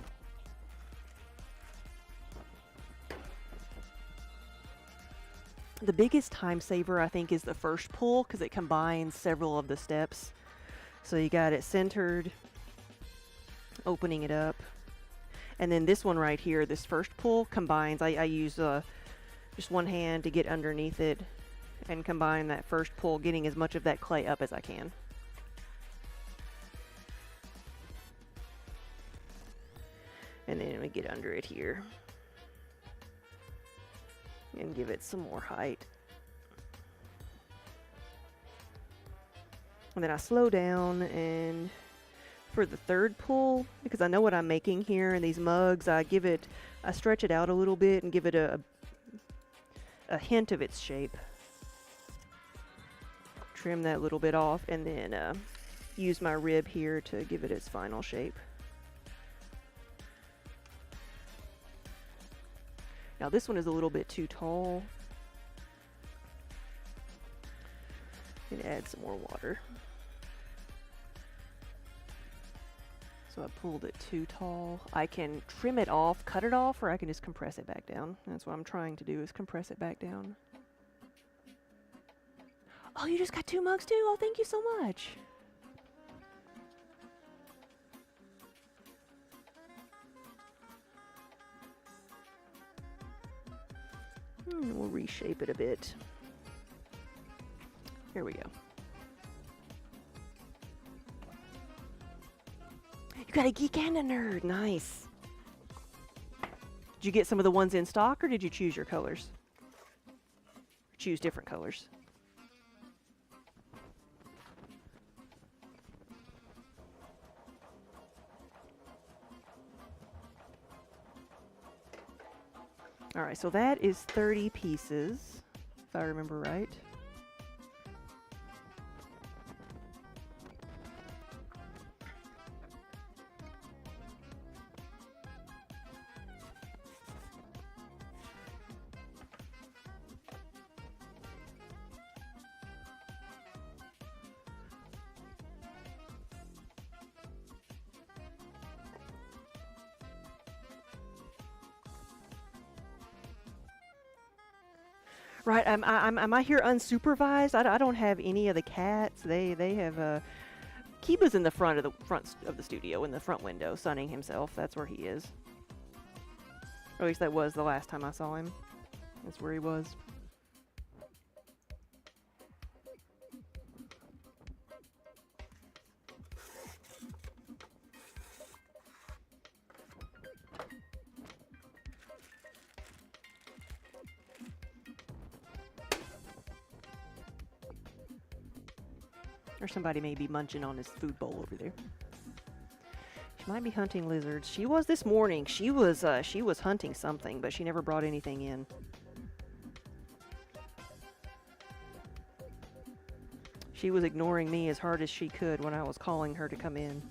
The biggest time saver, I think, is the first pull, because it combines several of the steps. So you got it centered, opening it up, and then this one right here, this first pull, combines. I use just one hand to get underneath it and combine that first pull, getting as much of that clay up as I can. And then we get under it here and give it some more height. And then I slow down, and for the third pull, because I know what I'm making here in these mugs, I stretch it out a little bit and give it a hint of its shape. Trim that little bit off, and then use my rib here to give it its final shape. Now this one is a little bit too tall. And add some more water. So I pulled it too tall. I can trim it off, cut it off, or I can just compress it back down. That's what I'm trying to do, is compress it back down. Oh, you just got 2 mugs too? Oh, thank you so much. We'll reshape it a bit. Here we go. You got a geek and a nerd. Nice. Did you get some of the ones in stock, or did you choose your colors? Choose different colors. All right, so that is 30 pieces, if I remember right. Right, am I here unsupervised? I don't have any of the cats. They have Kiba's in the front of the studio in the front window, sunning himself. That's where he is. Or at least that was the last time I saw him. That's where he was. Or somebody may be munching on his food bowl over there. She might be hunting lizards. She was this morning. She was hunting something, but she never brought anything in. She was ignoring me as hard as she could when I was calling her to come in.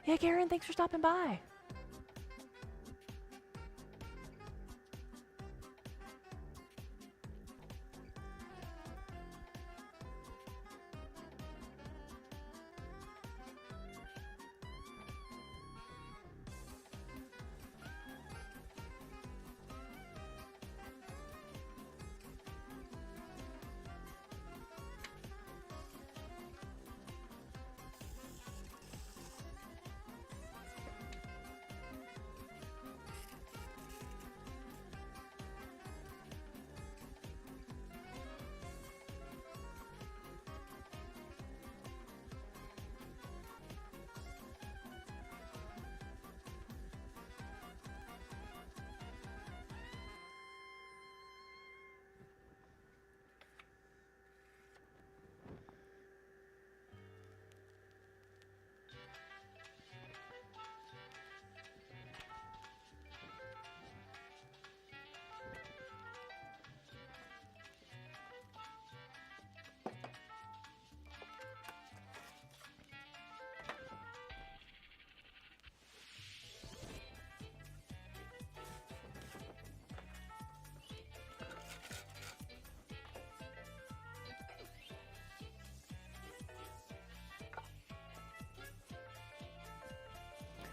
Yeah, Karen, thanks for stopping by.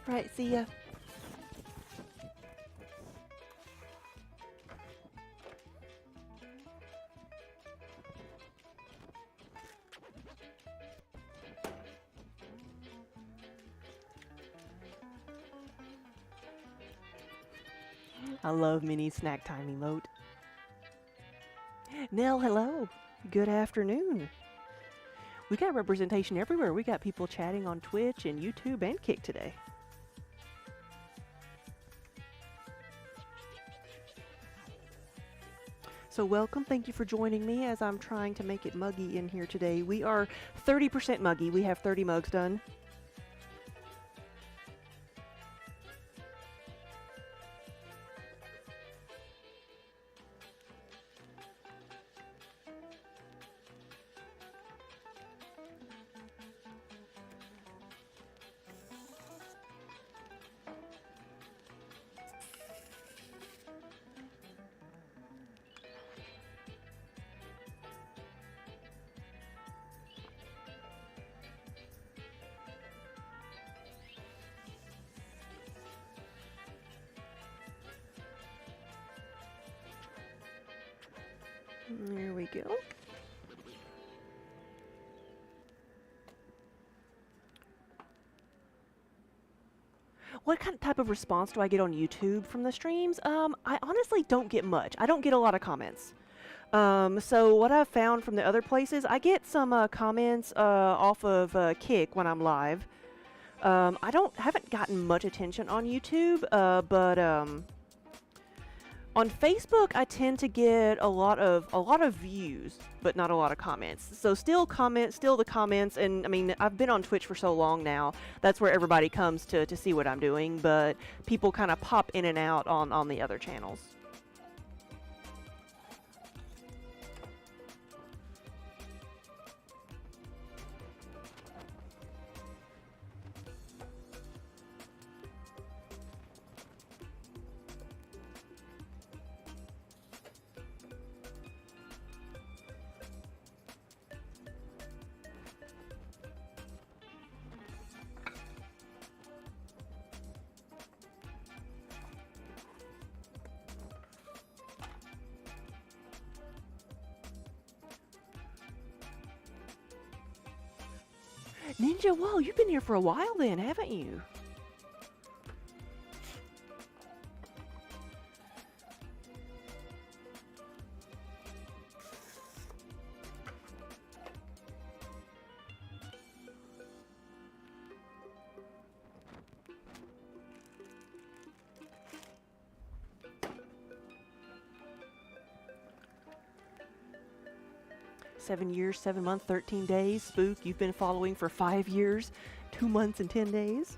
Right, see ya. I love mini snack time emote. Nell, hello. Good afternoon. We got representation everywhere. We got people chatting on Twitch and YouTube and Kick today. So welcome, thank you for joining me as I'm trying to make it muggy in here today. We are 30% muggy. We have 30 mugs done. There we go. What kind of type of response do I get on YouTube from the streams? I honestly don't get much. I don't get a lot of comments. So what I've found from the other places, I get some comments off of Kick when I'm live. Haven't gotten much attention on YouTube, but on Facebook, I tend to get a lot of views, but not a lot of comments. So still the comments, and I mean, I've been on Twitch for so long now. That's where everybody comes to see what I'm doing, but people kind of pop in and out on the other channels. Ninja, whoa, you've been here for a while then, haven't you? "7 years, 7 months, 13 days. Spook, you've been following for 5 years, 2 months and 10 days.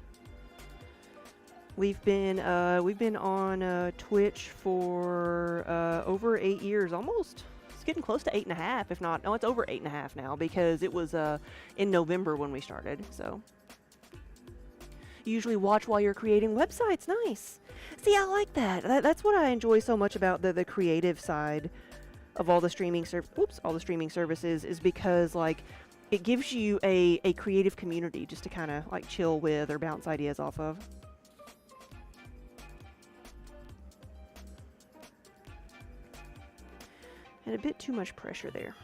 We've been on Twitch for over 8 years, almost. It's getting close to 8.5, if not. No, it's over 8.5 now because it was in November when we started. So you usually watch while you're creating websites. Nice. See, I like that. That's what I enjoy so much about the creative side of all the streaming services, is because like it gives you a creative community just to kind of like chill with or bounce ideas off of. And a bit too much pressure there.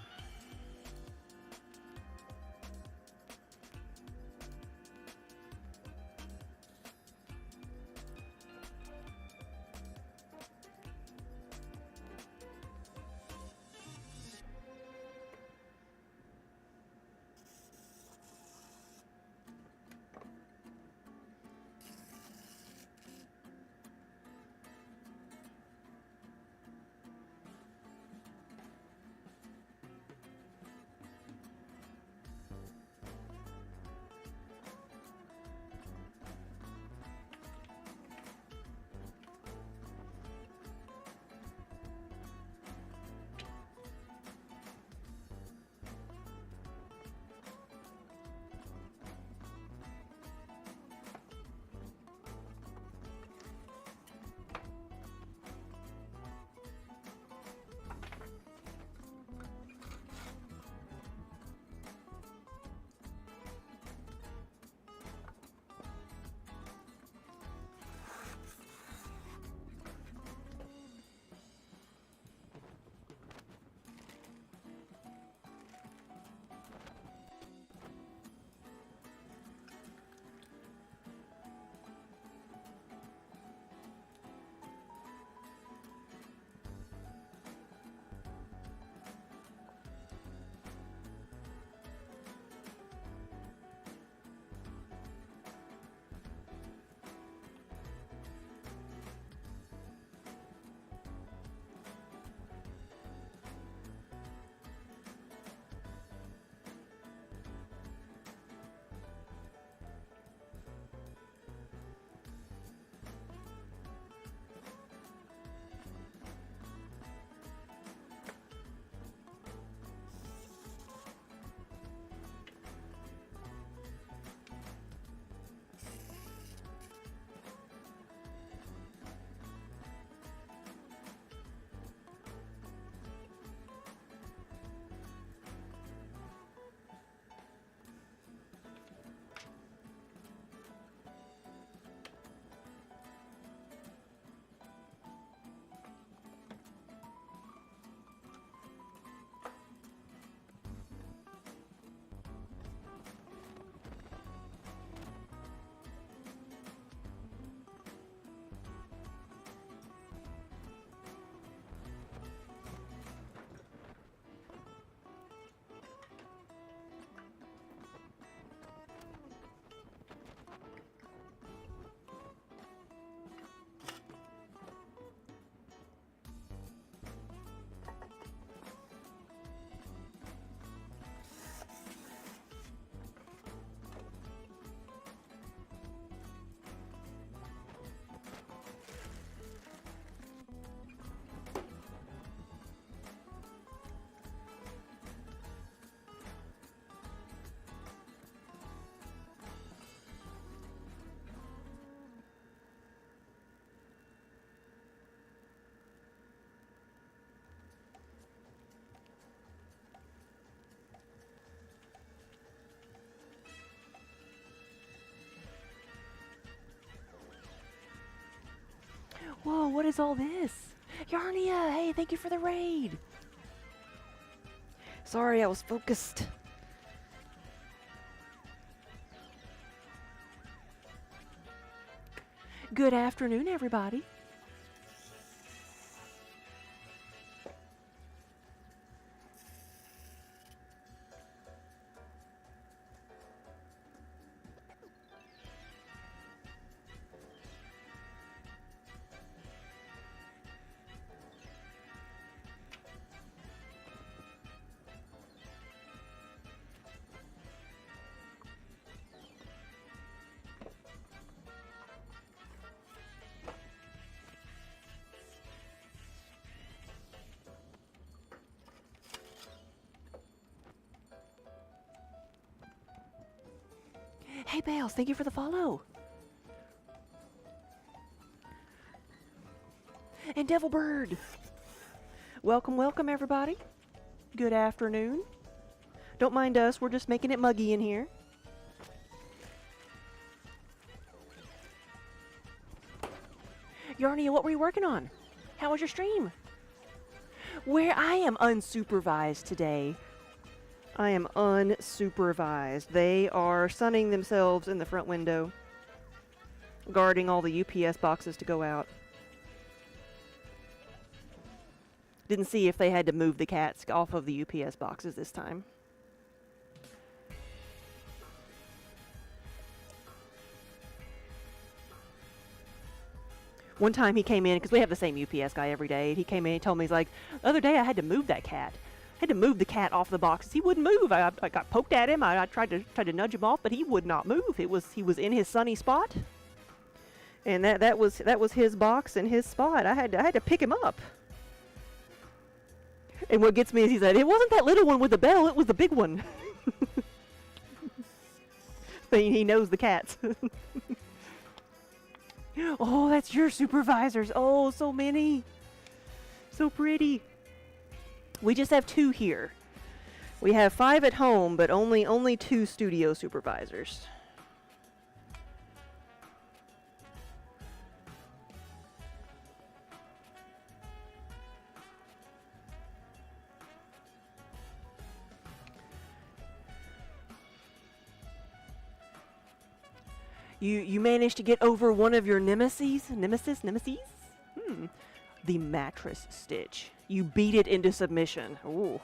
Whoa, what is all this? Yarnia, hey, thank you for the raid. Sorry, I was focused. Good afternoon, everybody. Hey, Bales, thank you for the follow. And Devil Bird. Welcome, welcome, everybody. Good afternoon. Don't mind us, we're just making it muggy in here. Yarnia, what were you working on? How was your stream? Where I am unsupervised today. I am unsupervised. They are sunning themselves in the front window, guarding all the UPS boxes to go out. Didn't see if they had to move the cats off of the UPS boxes this time. One time he came in, because we have the same UPS guy every day, he came in and told me, he's like, the other day I had to move that cat. I had to move the cat off the boxes. He wouldn't move. I got poked at him. I tried to nudge him off, but he would not move. He was in his sunny spot, and that was his box and his spot. I had to pick him up. And what gets me is he said, it wasn't that little one with the bell. It was the big one. He knows the cats. Oh, that's your supervisors. Oh, so many. So pretty. We just have 2 here. We have 5 at home, but only 2 studio supervisors. You managed to get over one of your nemesis? The mattress stitch. You beat it into submission. Ooh.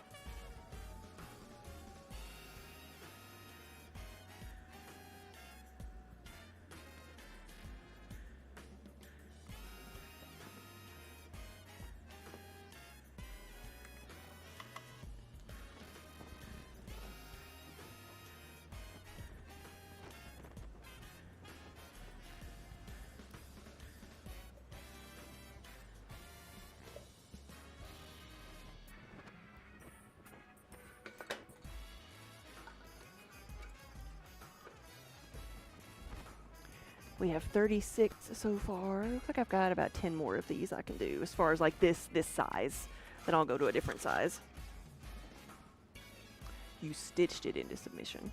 We have 36 so far. Looks like I've got about 10 more of these I can do as far as like this size. Then I'll go to a different size. You stitched it into submission.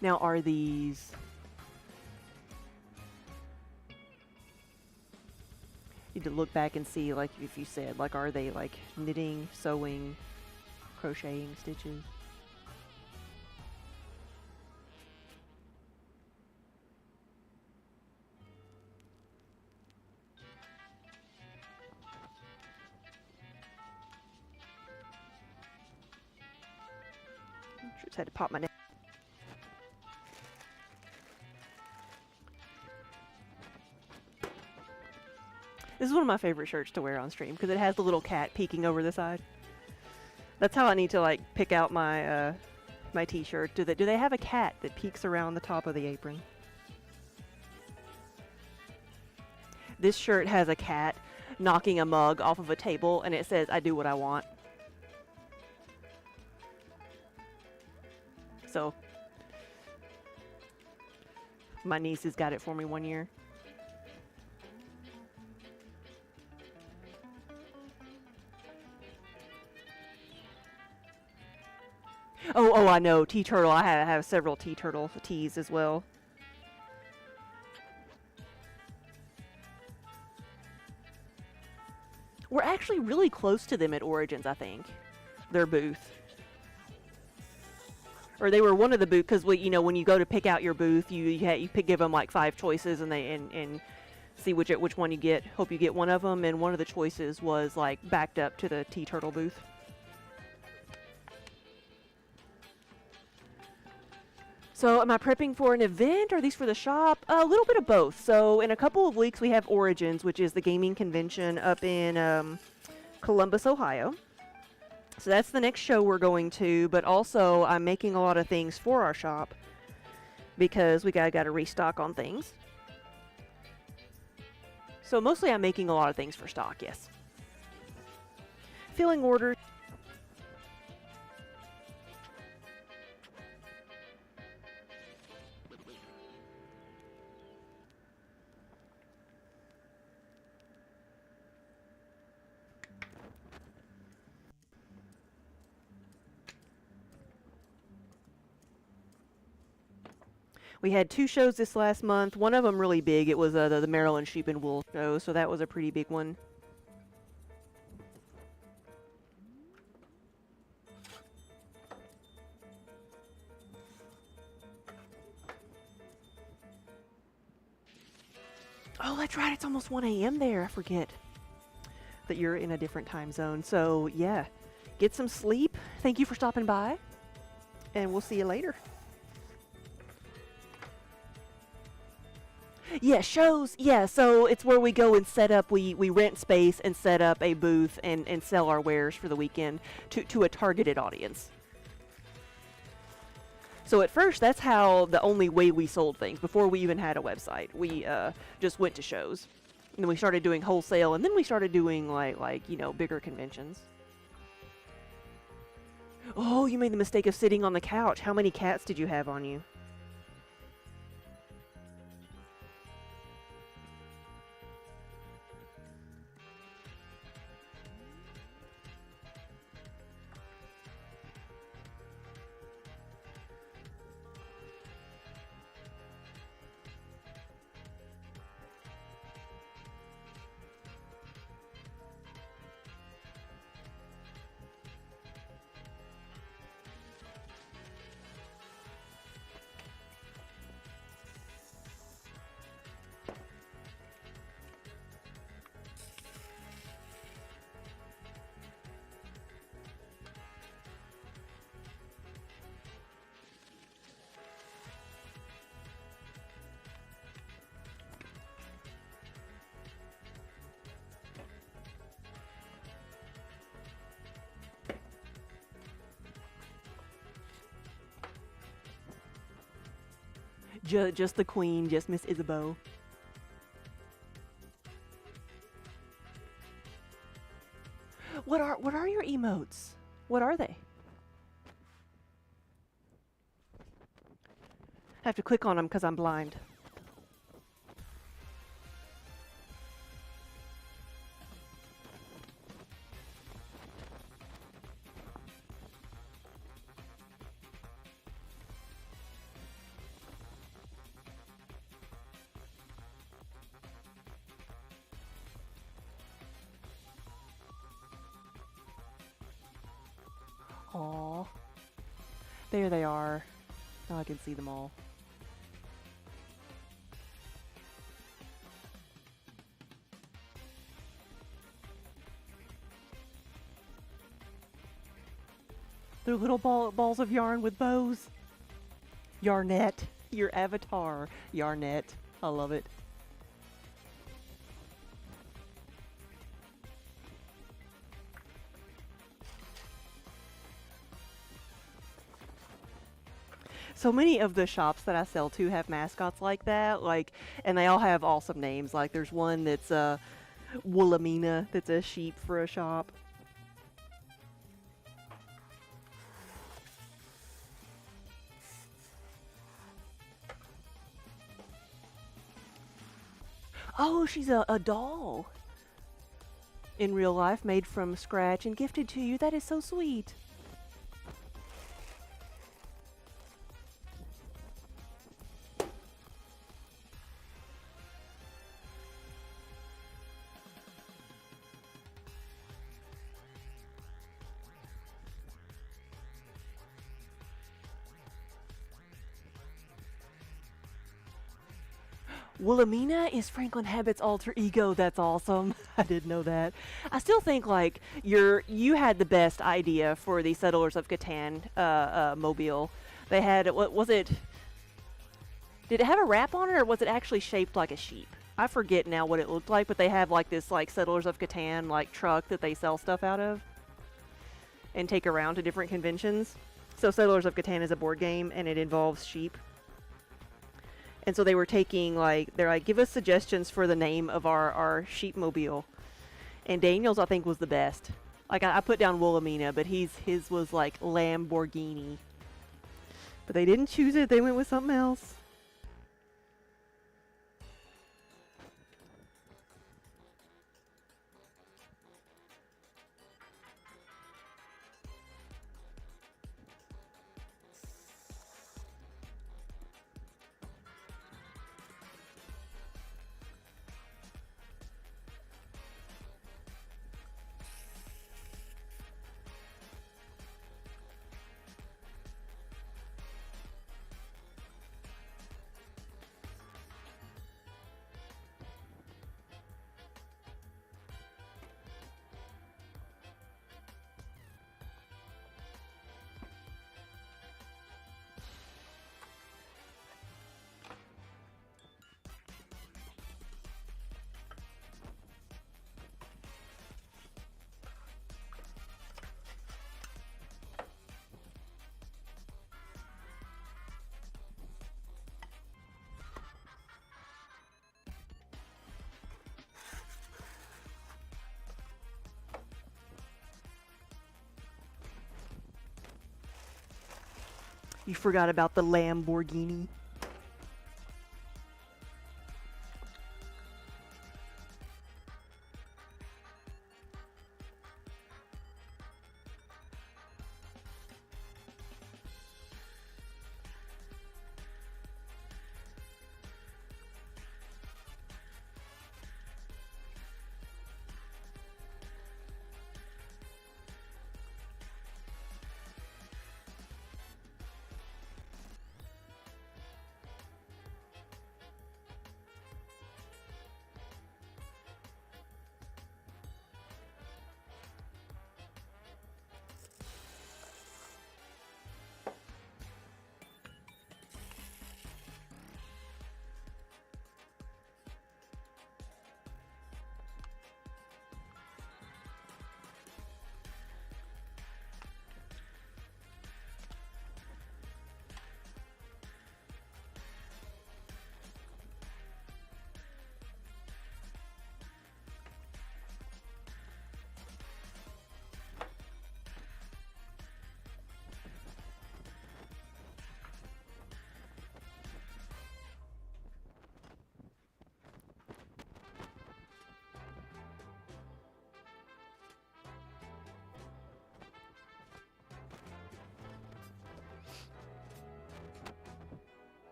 Now, are these... Need to look back and see, like, if you said, like, are they, like, knitting, sewing, crocheting stitches? Just had to pop my neck. This is one of my favorite shirts to wear on stream because it has the little cat peeking over the side. That's how I need to like pick out my my t-shirt. Do they have a cat that peeks around the top of the apron? This shirt has a cat knocking a mug off of a table and it says, "I do what I want." So my niece has got it for me one year. Oh, I know. T-Turtle. I have several T-Turtle tees as well. We're actually really close to them at Origins, I think. Their booth. Or they were one of the booths, because you know, when you go to pick out your booth, you give them like 5 choices, and and see which one you get. Hope you get one of them, and one of the choices was like backed up to the Tea Turtle booth. So am I prepping for an event, or are these for the shop? A little bit of both. So in a couple of weeks we have Origins, which is the gaming convention up in Columbus, Ohio. So that's the next show we're going to, but also I'm making a lot of things for our shop because we got to restock on things. So mostly I'm making a lot of things for stock, yes. Filling orders. We had 2 shows this last month. One of them really big. It was the Maryland Sheep and Wool show, so that was a pretty big one. Oh, that's right. It's almost 1 a.m. there. I forget that you're in a different time zone. So, yeah, get some sleep. Thank you for stopping by, and we'll see you later. Yeah, shows. Yeah, so it's where we go and set up. We rent space and set up a booth and sell our wares for the weekend to a targeted audience. So at first, that's how the only way we sold things before we even had a website. We just went to shows, and then we started doing wholesale, and then we started doing like you know, bigger conventions. Oh, you made the mistake of sitting on the couch. How many cats did you have on you? Just the queen, just Miss Isabeau. What are your emotes? What are they? I have to click on them because I'm blind. Aw. There they are. Now I can see them all. They're little balls of yarn with bows. Yarnette. Your avatar. Yarnette. I love it. So many of the shops that I sell to have mascots like that, and they all have awesome names. Like there's one that's Woolamina, that's a sheep for a shop. Oh, she's a doll in real life, made from scratch and gifted to you. That is so sweet. Wilhelmina is Franklin Habit's alter ego. That's awesome. I didn't know that. I still think like you had the best idea for the Settlers of Catan mobile. They had what was it? Did it have a wrap on it, or was it actually shaped like a sheep? I forget now what it looked like, but they have like this like Settlers of Catan like truck that they sell stuff out of and take around to different conventions. So Settlers of Catan is a board game and it involves sheep. And so they were taking they're like, give us suggestions for the name of our sheepmobile. And Daniel's I think was the best. Like I put down Wilhelmina, but his was like Lamborghini. But they didn't choose it, they went with something else. You forgot about the Lamborghini.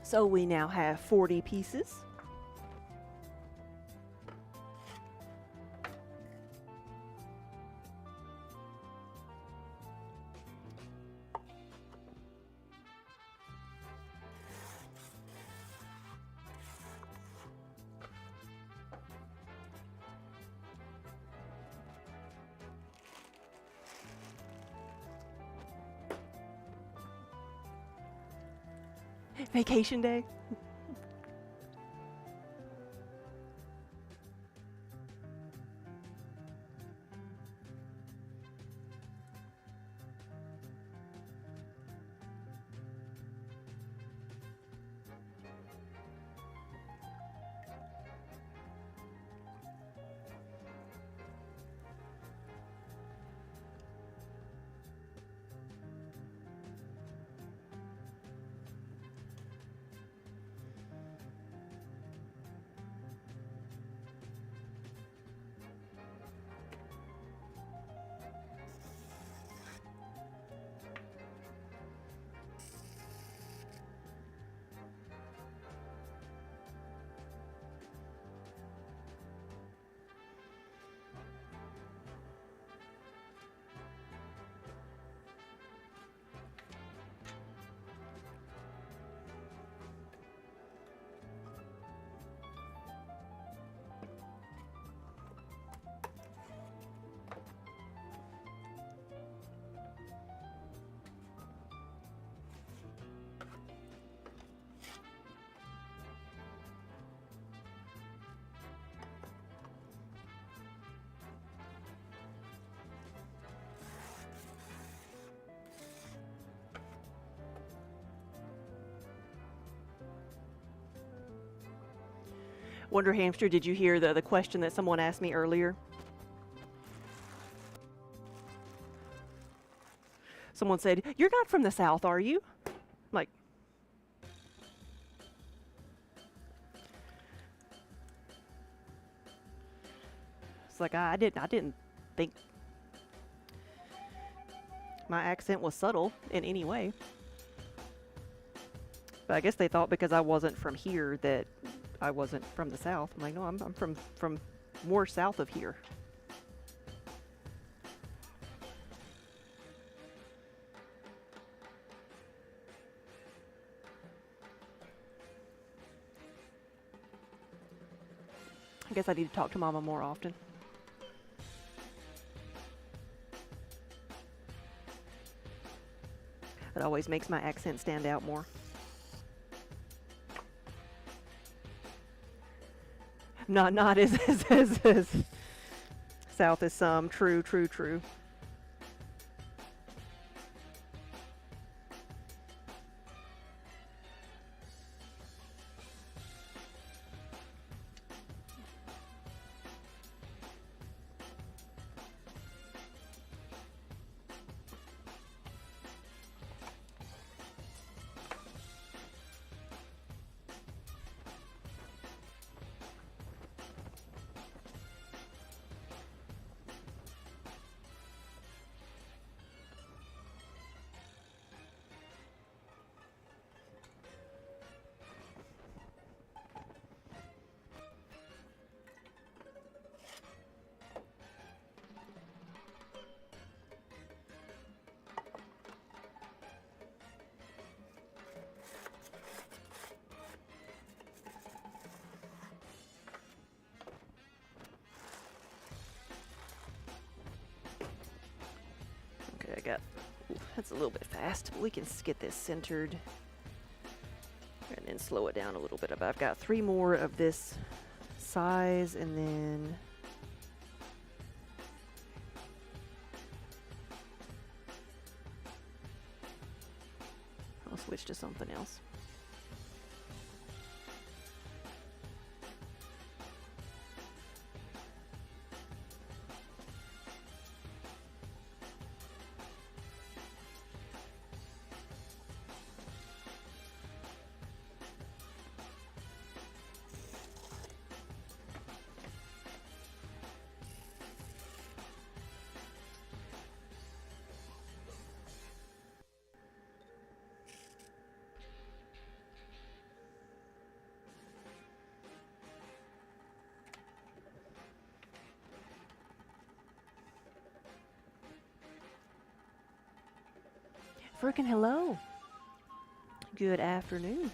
So we now have 40 pieces. Vacation day. Wonder Hamster, did you hear the question that someone asked me earlier? Someone said, "You're not from the South, are you?" Like, it's like I didn't think my accent was subtle in any way. But I guess they thought because I wasn't from here that I wasn't from the South. I'm like, no, I'm from more south of here. I guess I need to talk to Mama more often. It always makes my accent stand out more. Not as south as some. True. Okay, I got. Ooh, that's a little bit fast. But we can get this centered and then slow it down a little bit. I've got 3 more of this size, and then I'll switch to something else. Frickin' hello. Good afternoon.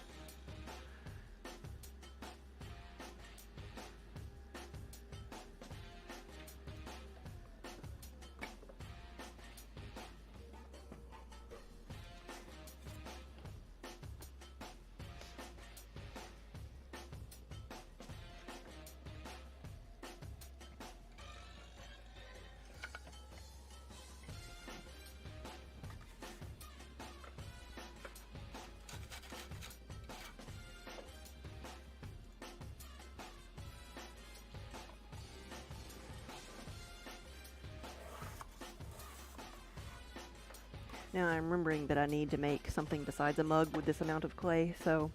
Now I'm remembering that I need to make something besides a mug with this amount of clay, so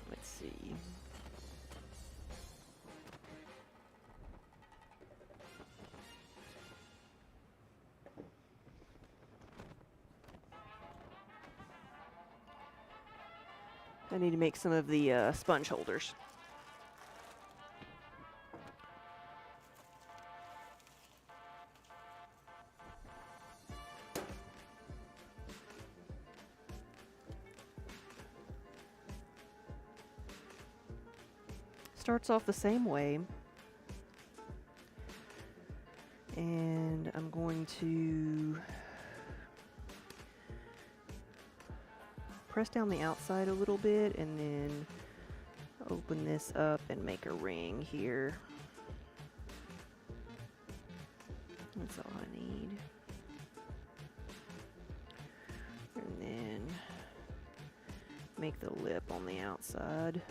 let's see. I need to make some of the sponge holders. Starts off the same way, and I'm going to press down the outside a little bit and then open this up and make a ring here. That's all I need. And then make the lip on the outside.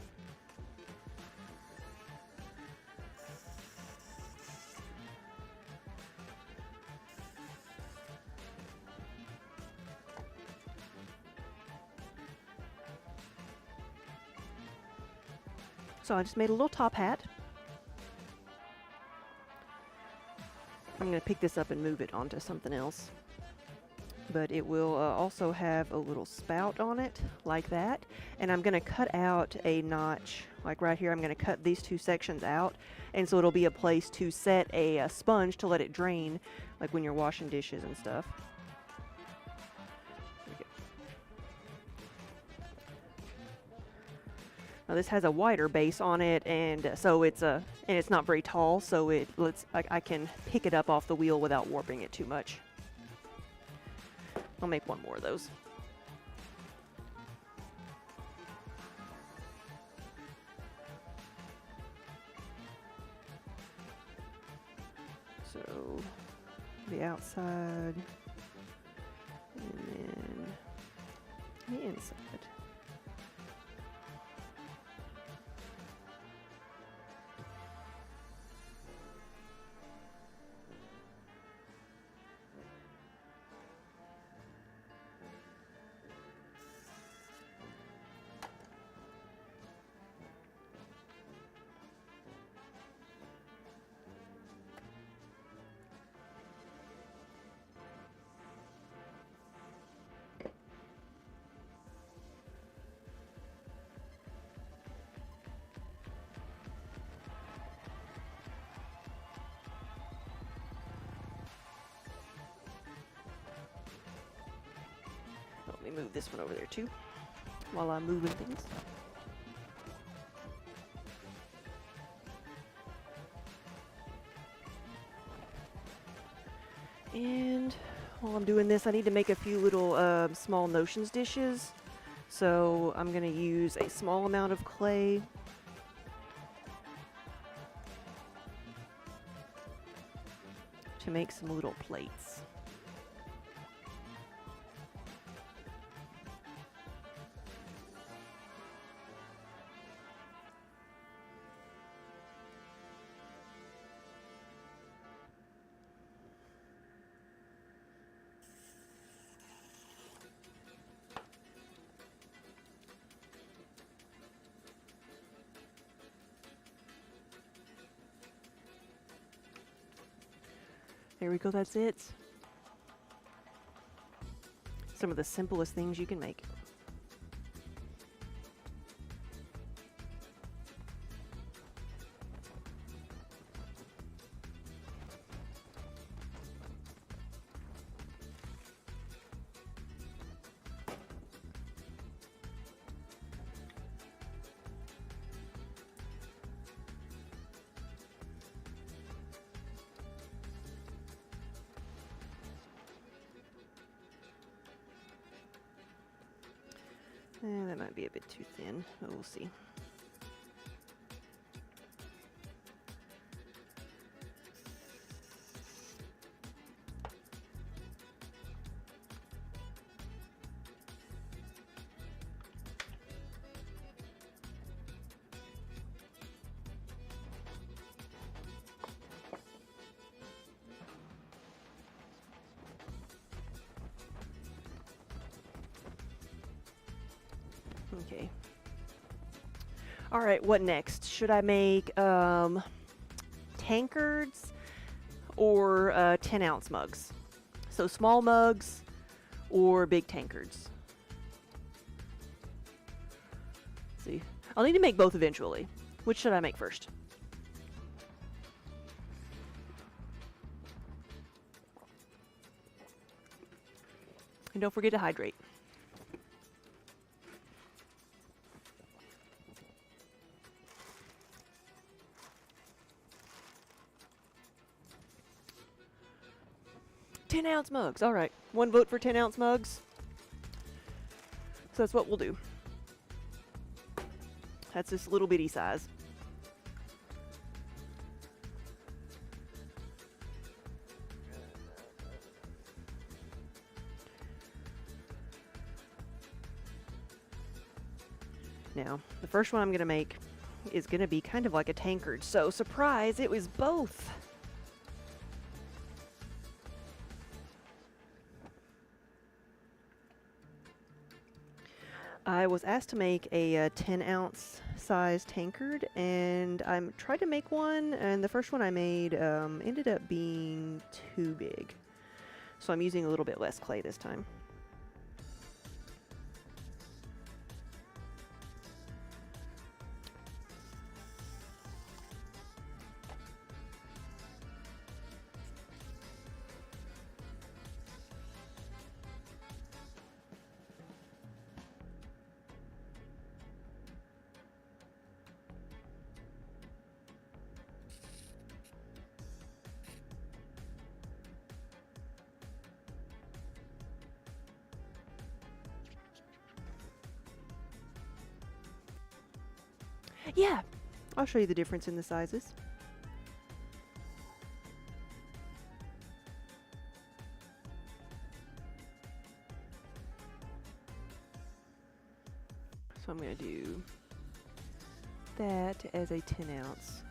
So I just made a little top hat. I'm going to pick this up and move it onto something else. But it will also have a little spout on it, like that. And I'm going to cut out a notch, like right here. I'm going to cut these two sections out. And so it'll be a place to set a sponge to let it drain, like when you're washing dishes and stuff. Now this has a wider base on it, and so it's not very tall, so I can pick it up off the wheel without warping it too much. I'll make one more of those. So the outside and then the inside. Let me move this one over there too, while I'm moving things. And while I'm doing this, I need to make a few little small notions dishes. So I'm going to use a small amount of clay. To make some little plates. There we go, that's it. Some of the simplest things you can make. That might be a bit too thin, but we'll see. Okay. All right, what next? Should I make tankards or 10-ounce mugs? So small mugs or big tankards? Let's see. I'll need to make both eventually. Which should I make first? And don't forget to hydrate. Ounce mugs. All right. One vote for 10-ounce mugs. So that's what we'll do. That's this little bitty size. Now, the first one I'm going to make is going to be kind of like a tankard. So, surprise, it was both. I was asked to make a 10-ounce size tankard, and I tried to make one, and the first one I made ended up being too big. So I'm using a little bit less clay this time. Yeah, I'll show you the difference in the sizes. So I'm going to do that as a 10-ounce.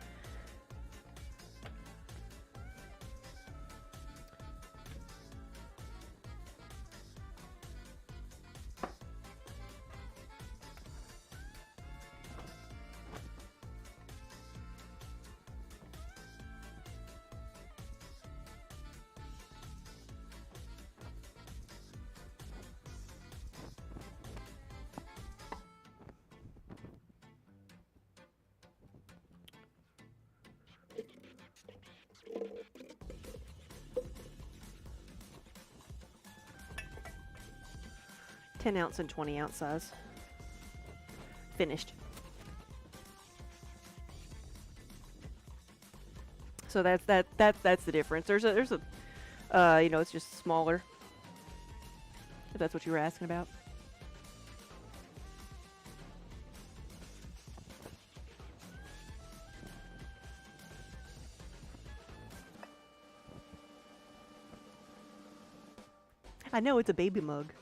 Ounce and 20-ounce size. Finished. So that's the difference. There's a you know, it's just smaller. If that's what you were asking about. I know it's a baby mug.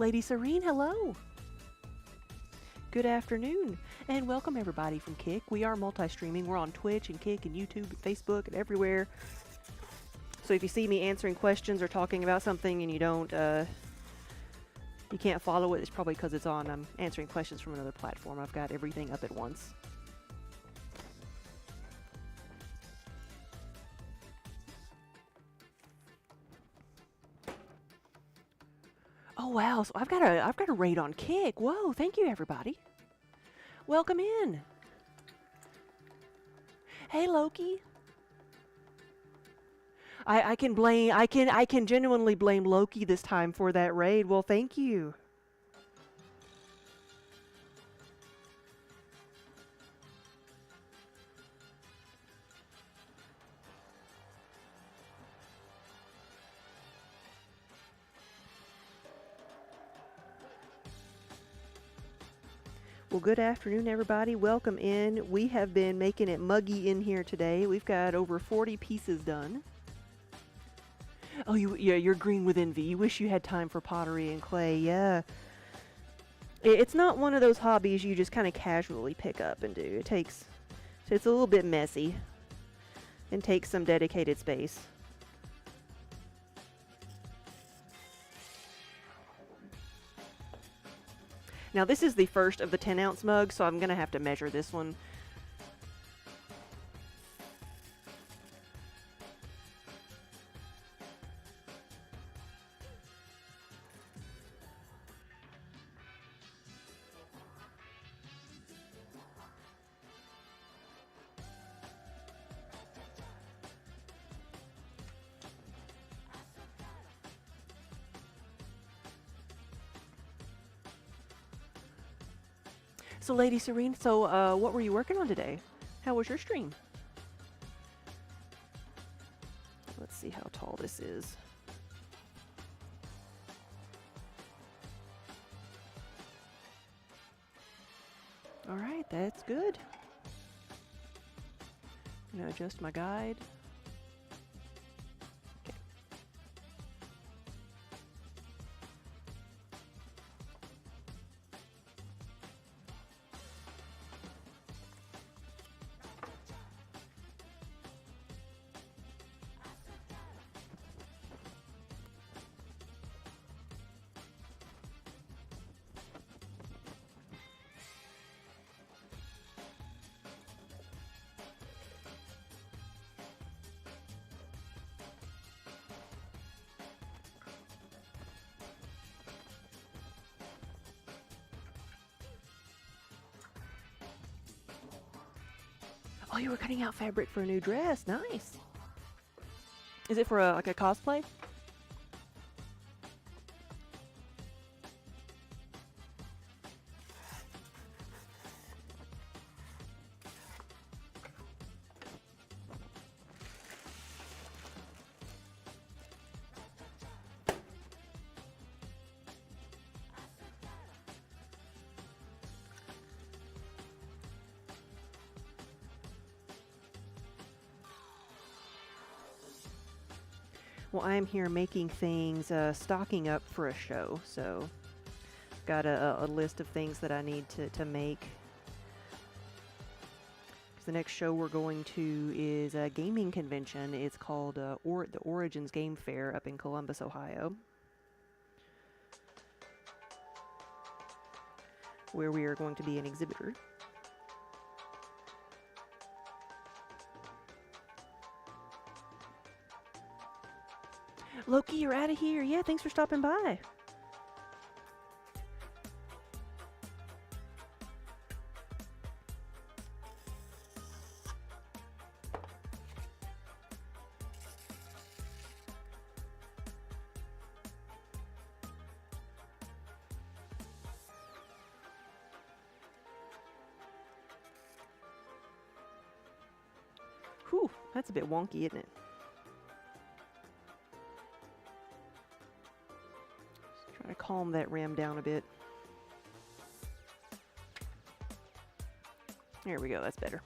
Lady Serene, hello. Good afternoon, and welcome everybody from Kick. We are multi-streaming. We're on Twitch and Kick and YouTube and Facebook and everywhere. So if you see me answering questions or talking about something and you don't, you can't follow it, it's probably because it's on. I'm answering questions from another platform. I've got everything up at once. Oh wow! So I've got a raid on Kick. Whoa! Thank you, everybody. Welcome in. Hey, Loki. I can genuinely blame Loki this time for that raid. Well, thank you. Well, good afternoon, everybody. Welcome in. We have been making it muggy in here today. We've got over 40 pieces done. Oh, you're green with envy. You wish you had time for pottery and clay. Yeah. It's not one of those hobbies you just kind of casually pick up and do. It's a little bit messy and takes some dedicated space. Now this is the first of the 10-ounce mugs, so I'm going to have to measure this one. So Lady Serene, what were you working on today? How was your stream? Let's see how tall this is. All right, that's good. I'm gonna adjust my guide. Okay. Oh, you were cutting out fabric for a new dress. Nice. Is it for like a cosplay? Well, I'm here making things, stocking up for a show, so got a list of things that I need to make. The next show we're going to is a gaming convention. It's called the Origins Game Fair up in Columbus, Ohio, where we are going to be an exhibitor. Loki, you're out of here. Yeah, thanks for stopping by. Whew, that's a bit wonky, isn't it? Try to calm that RAM down a bit. There we go, that's better.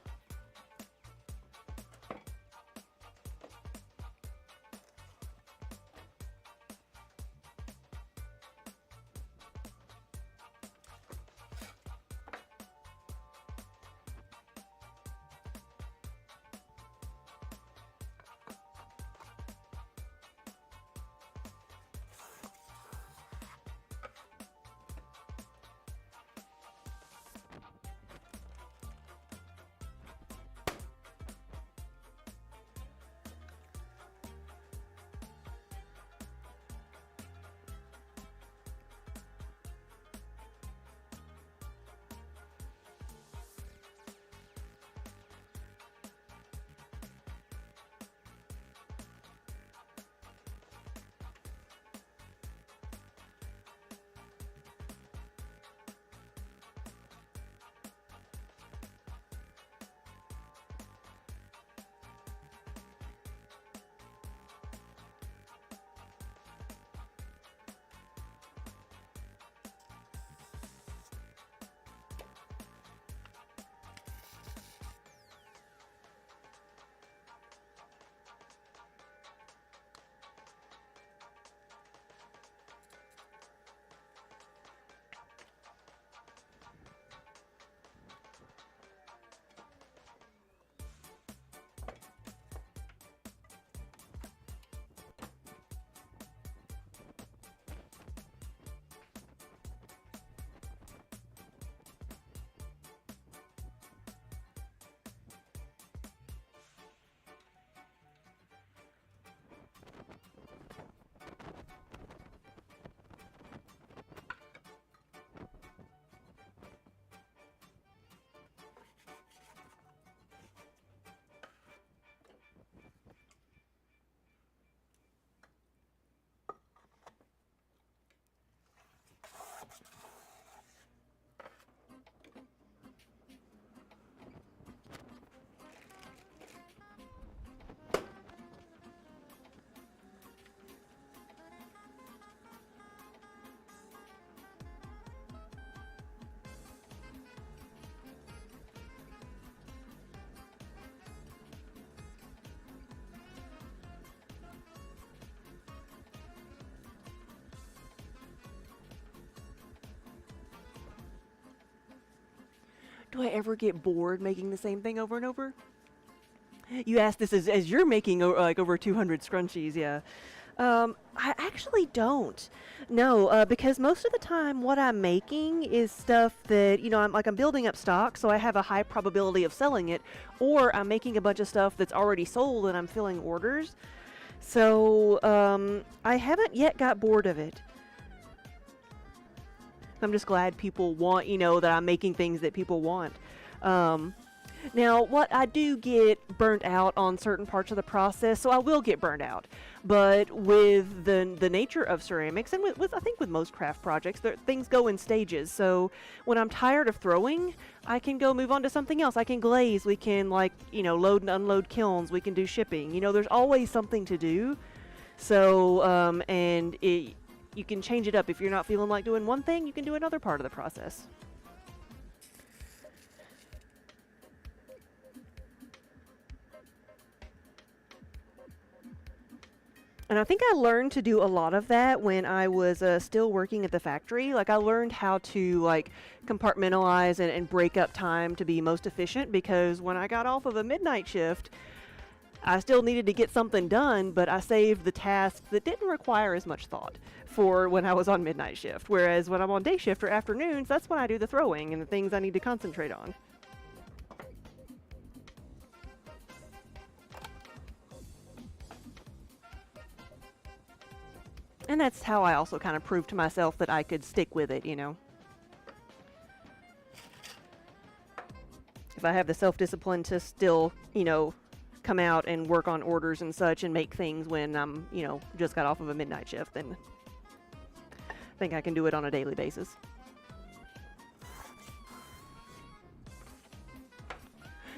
Do I ever get bored making the same thing over and over? You asked this as you're making like over 200 scrunchies, yeah. I actually don't. No, because most of the time what I'm making is stuff that, you know, I'm building up stock, so I have a high probability of selling it, or I'm making a bunch of stuff that's already sold and I'm filling orders. So, I haven't yet got bored of it. I'm just glad people want, you know, that I'm making things that people want. Now, what I do get burnt out on certain parts of the process, so I will get burnt out. But with the nature of ceramics, and with I think with most craft projects, things go in stages. So when I'm tired of throwing, I can go move on to something else. I can glaze. We can load and unload kilns. We can do shipping. There's always something to do. So you can change it up. If you're not feeling like doing one thing, you can do another part of the process. And I think I learned to do a lot of that when I was still working at the factory. Like I learned how to compartmentalize and break up time to be most efficient, because when I got off of a midnight shift, I still needed to get something done, but I saved the tasks that didn't require as much thought for when I was on midnight shift. Whereas when I'm on day shift or afternoons, that's when I do the throwing and the things I need to concentrate on. And that's how I also kind of proved to myself that I could stick with it. If I have the self-discipline to still, come out and work on orders and such and make things when I'm, just got off of a midnight shift, then I think I can do it on a daily basis.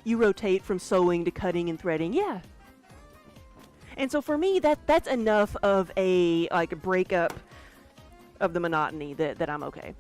You rotate from sewing to cutting and threading, yeah. And so for me, that's enough of a breakup of the monotony that I'm okay.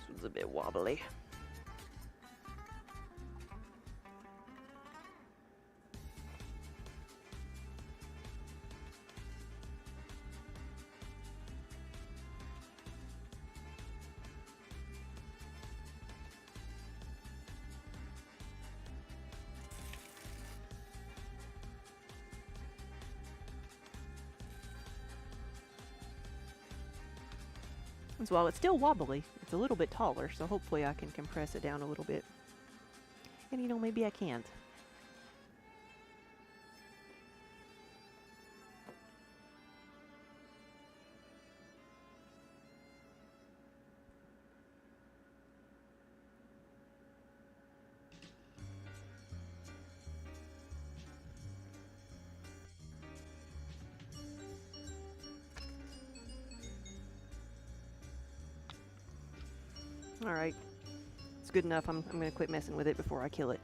This one's a bit wobbly. So while it's still wobbly, it's a little bit taller, so hopefully I can compress it down a little bit. And maybe I can't. Alright. It's good enough. I'm going to quit messing with it before I kill it.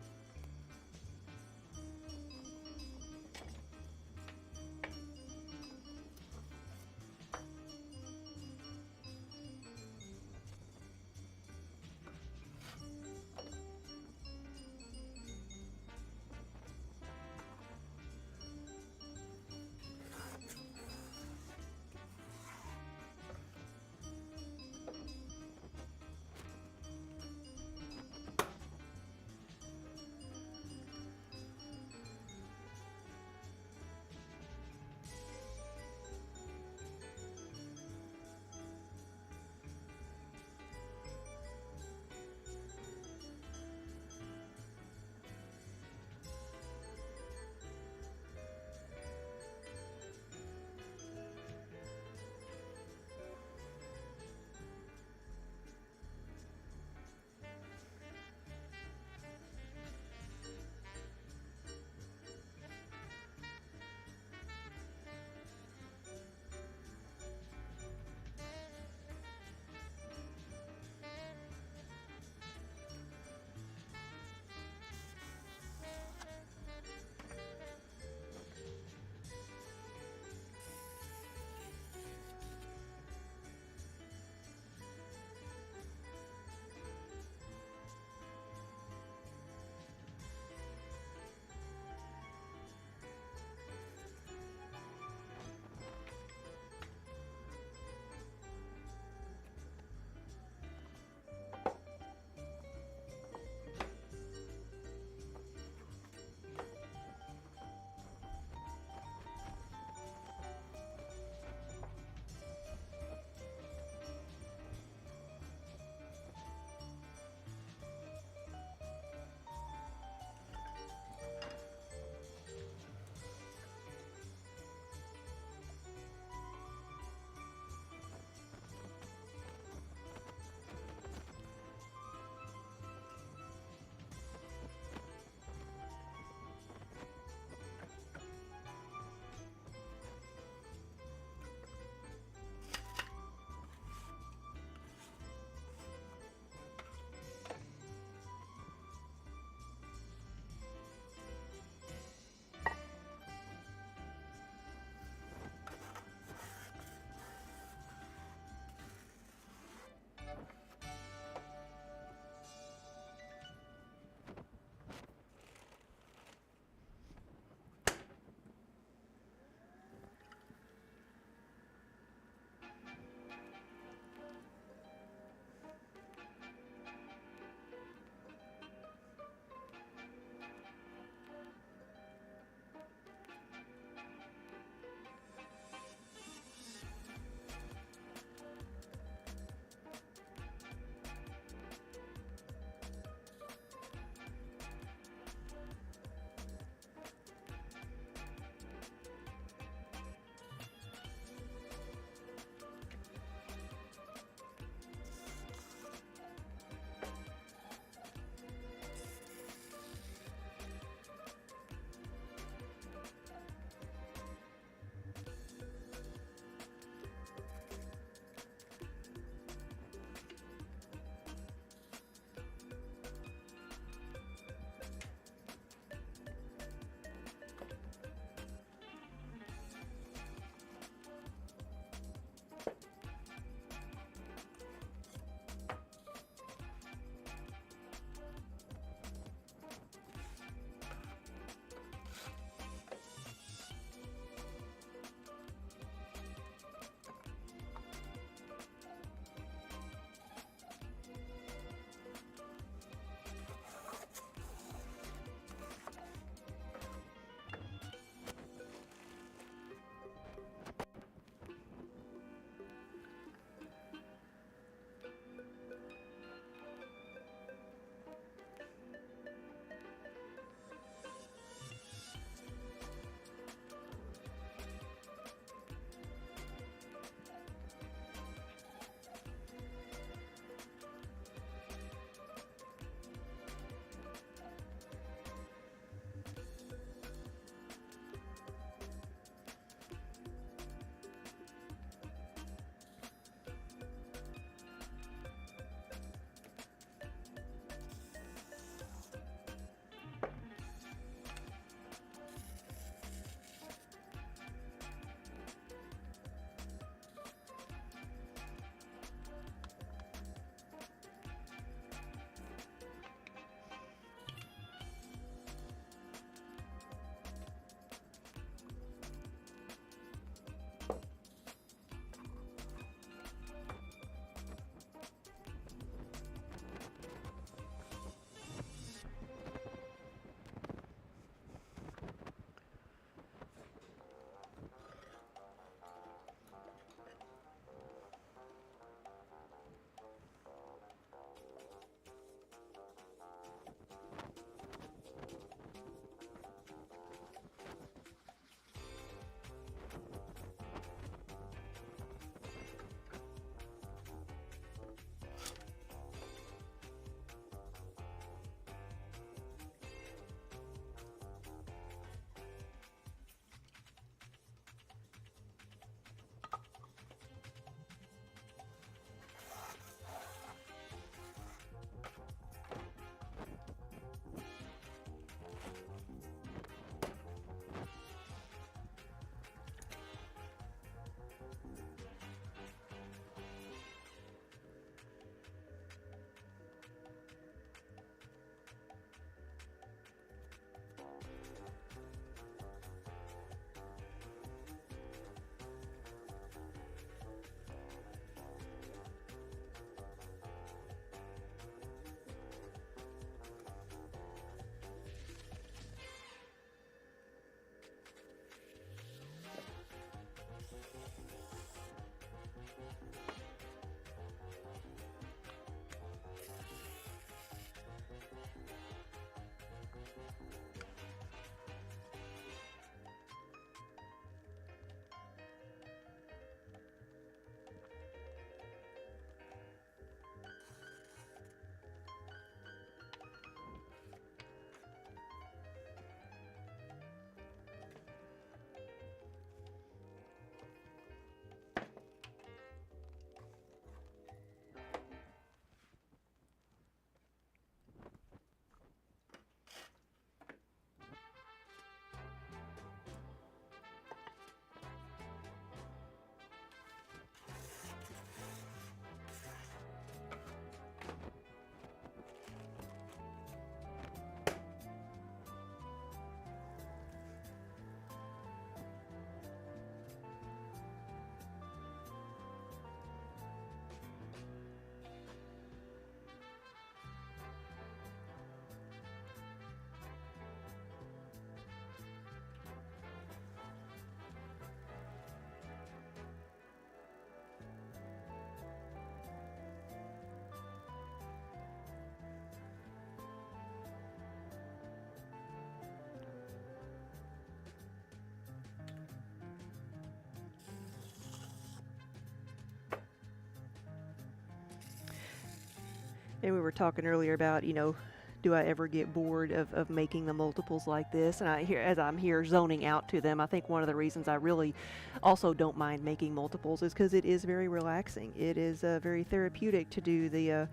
And we were talking earlier about, do I ever get bored of making the multiples like this? And as I'm here zoning out to them, I think one of the reasons I really also don't mind making multiples is because it is very relaxing. It is very therapeutic to do the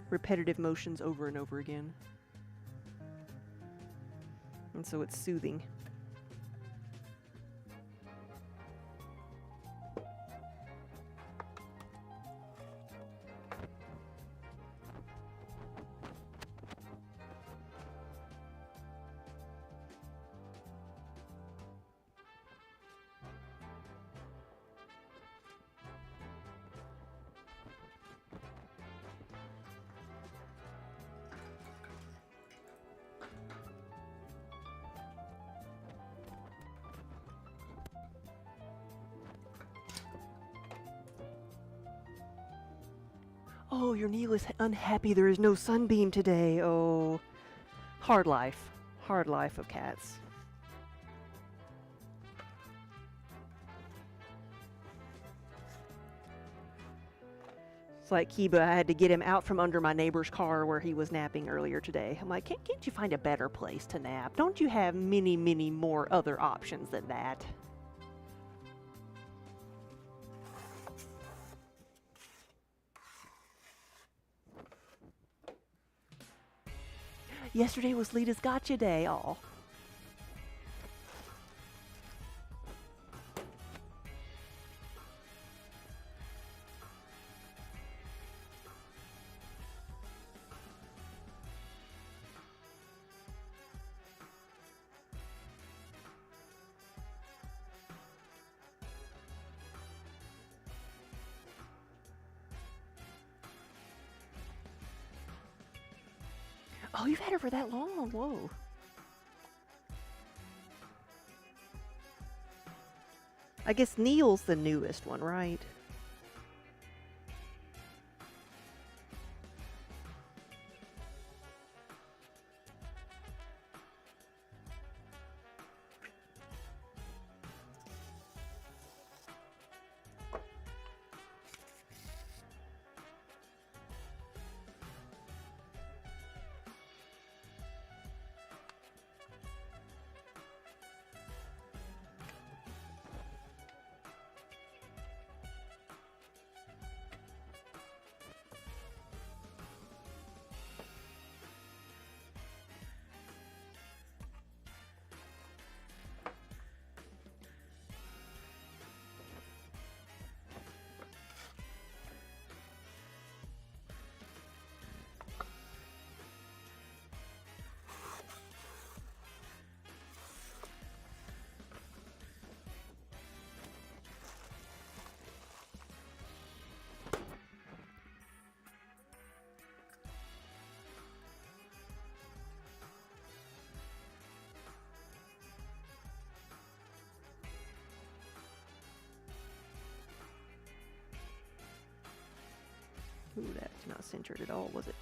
repetitive motions over and over again. And so it's soothing. Oh, your Neil is unhappy there is no sunbeam today. Oh, hard life. Hard life of cats. It's like Kiba, I had to get him out from under my neighbor's car where he was napping earlier today. I'm like, can't you find a better place to nap? Don't you have many, many more other options than that? Yesterday was Lita's gotcha day. Oh. Oh, you've had her for that long. Whoa. I guess Neil's the newest one, right? Ooh, that's not centered at all, was it?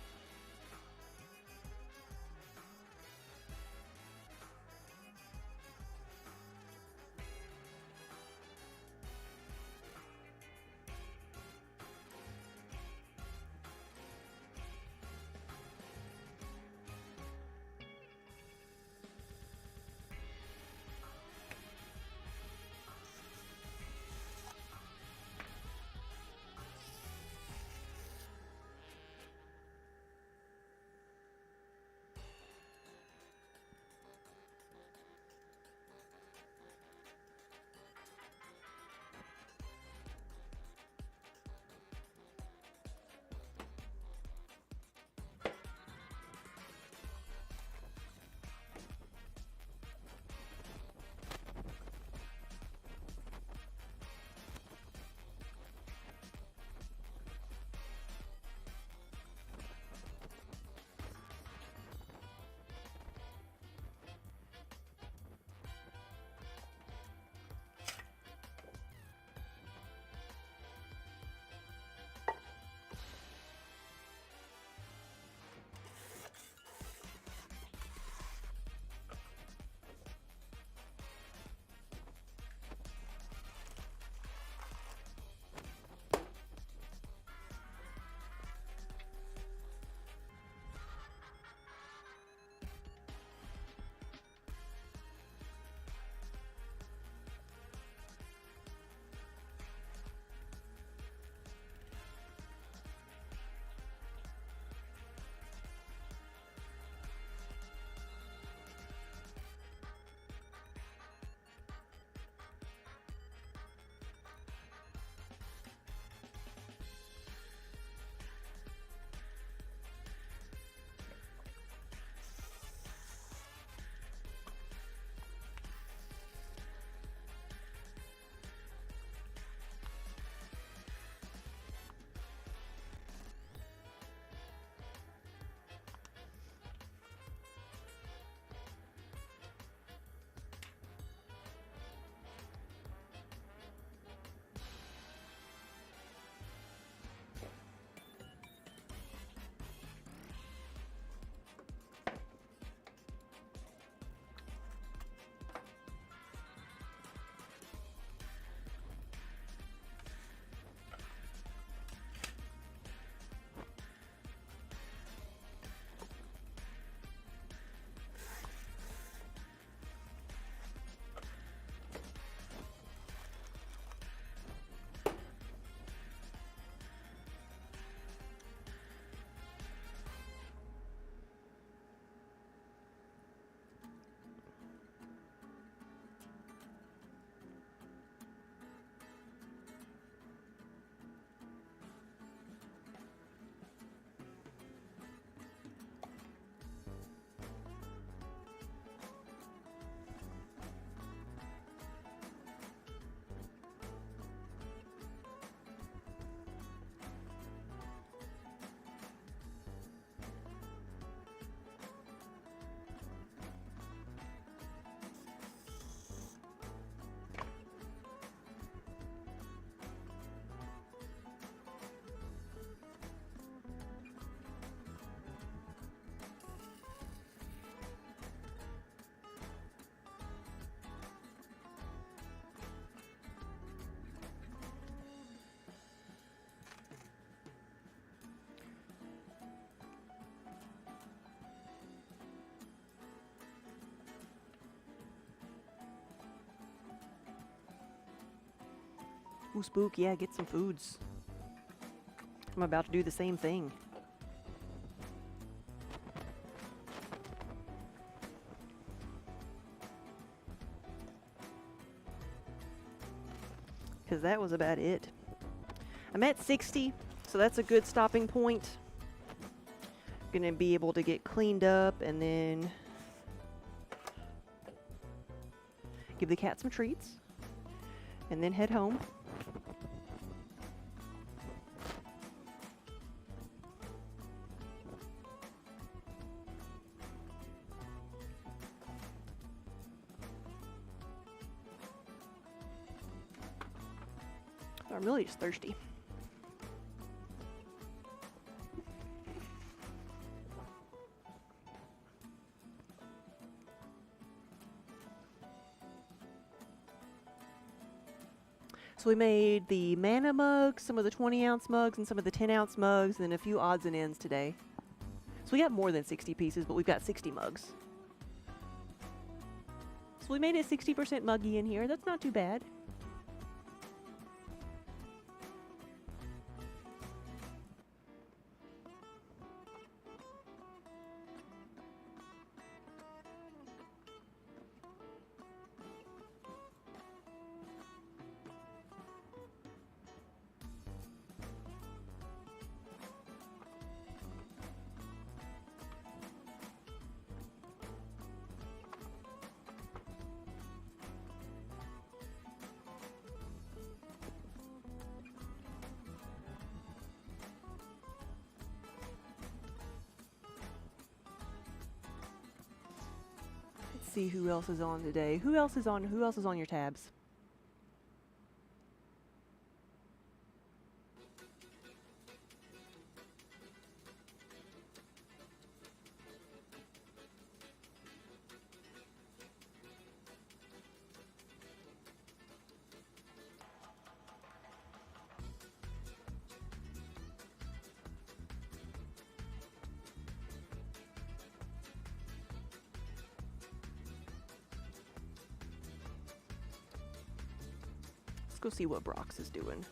Ooh, Spook, yeah, get some foods. I'm about to do the same thing. Because that was about it. I'm at 60, so that's a good stopping point. Gonna be able to get cleaned up and then give the cat some treats and then head home. I'm really just thirsty. So we made the mana mugs, some of the 20-ounce mugs, and some of the 10-ounce mugs, and a few odds and ends today. So we got more than 60 pieces, but we've got 60 mugs. So we made it 60% muggy in here. That's not too bad. See who else is on today. Who else is on your tabs? Go see what Brox is doing.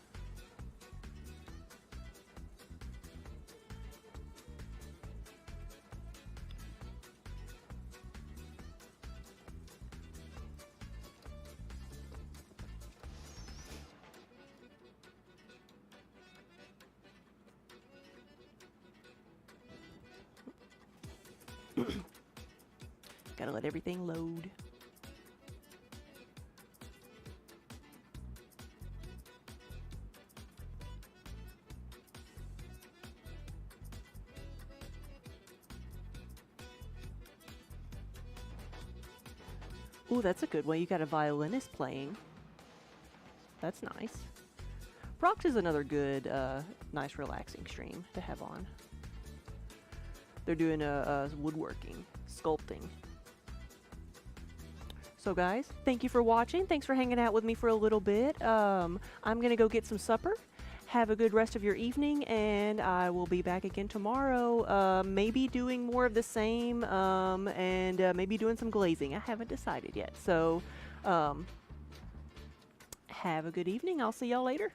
Gotta let everything load. Ooh, that's a good one. You got a violinist playing. That's nice. Brox is another good, nice relaxing stream to have on. They're doing a woodworking, sculpting. So guys, thank you for watching. Thanks for hanging out with me for a little bit. I'm gonna go get some supper. Have a good rest of your evening, and I will be back again tomorrow. Maybe doing more of the same, and maybe doing some glazing. I haven't decided yet. So, have a good evening. I'll see y'all later.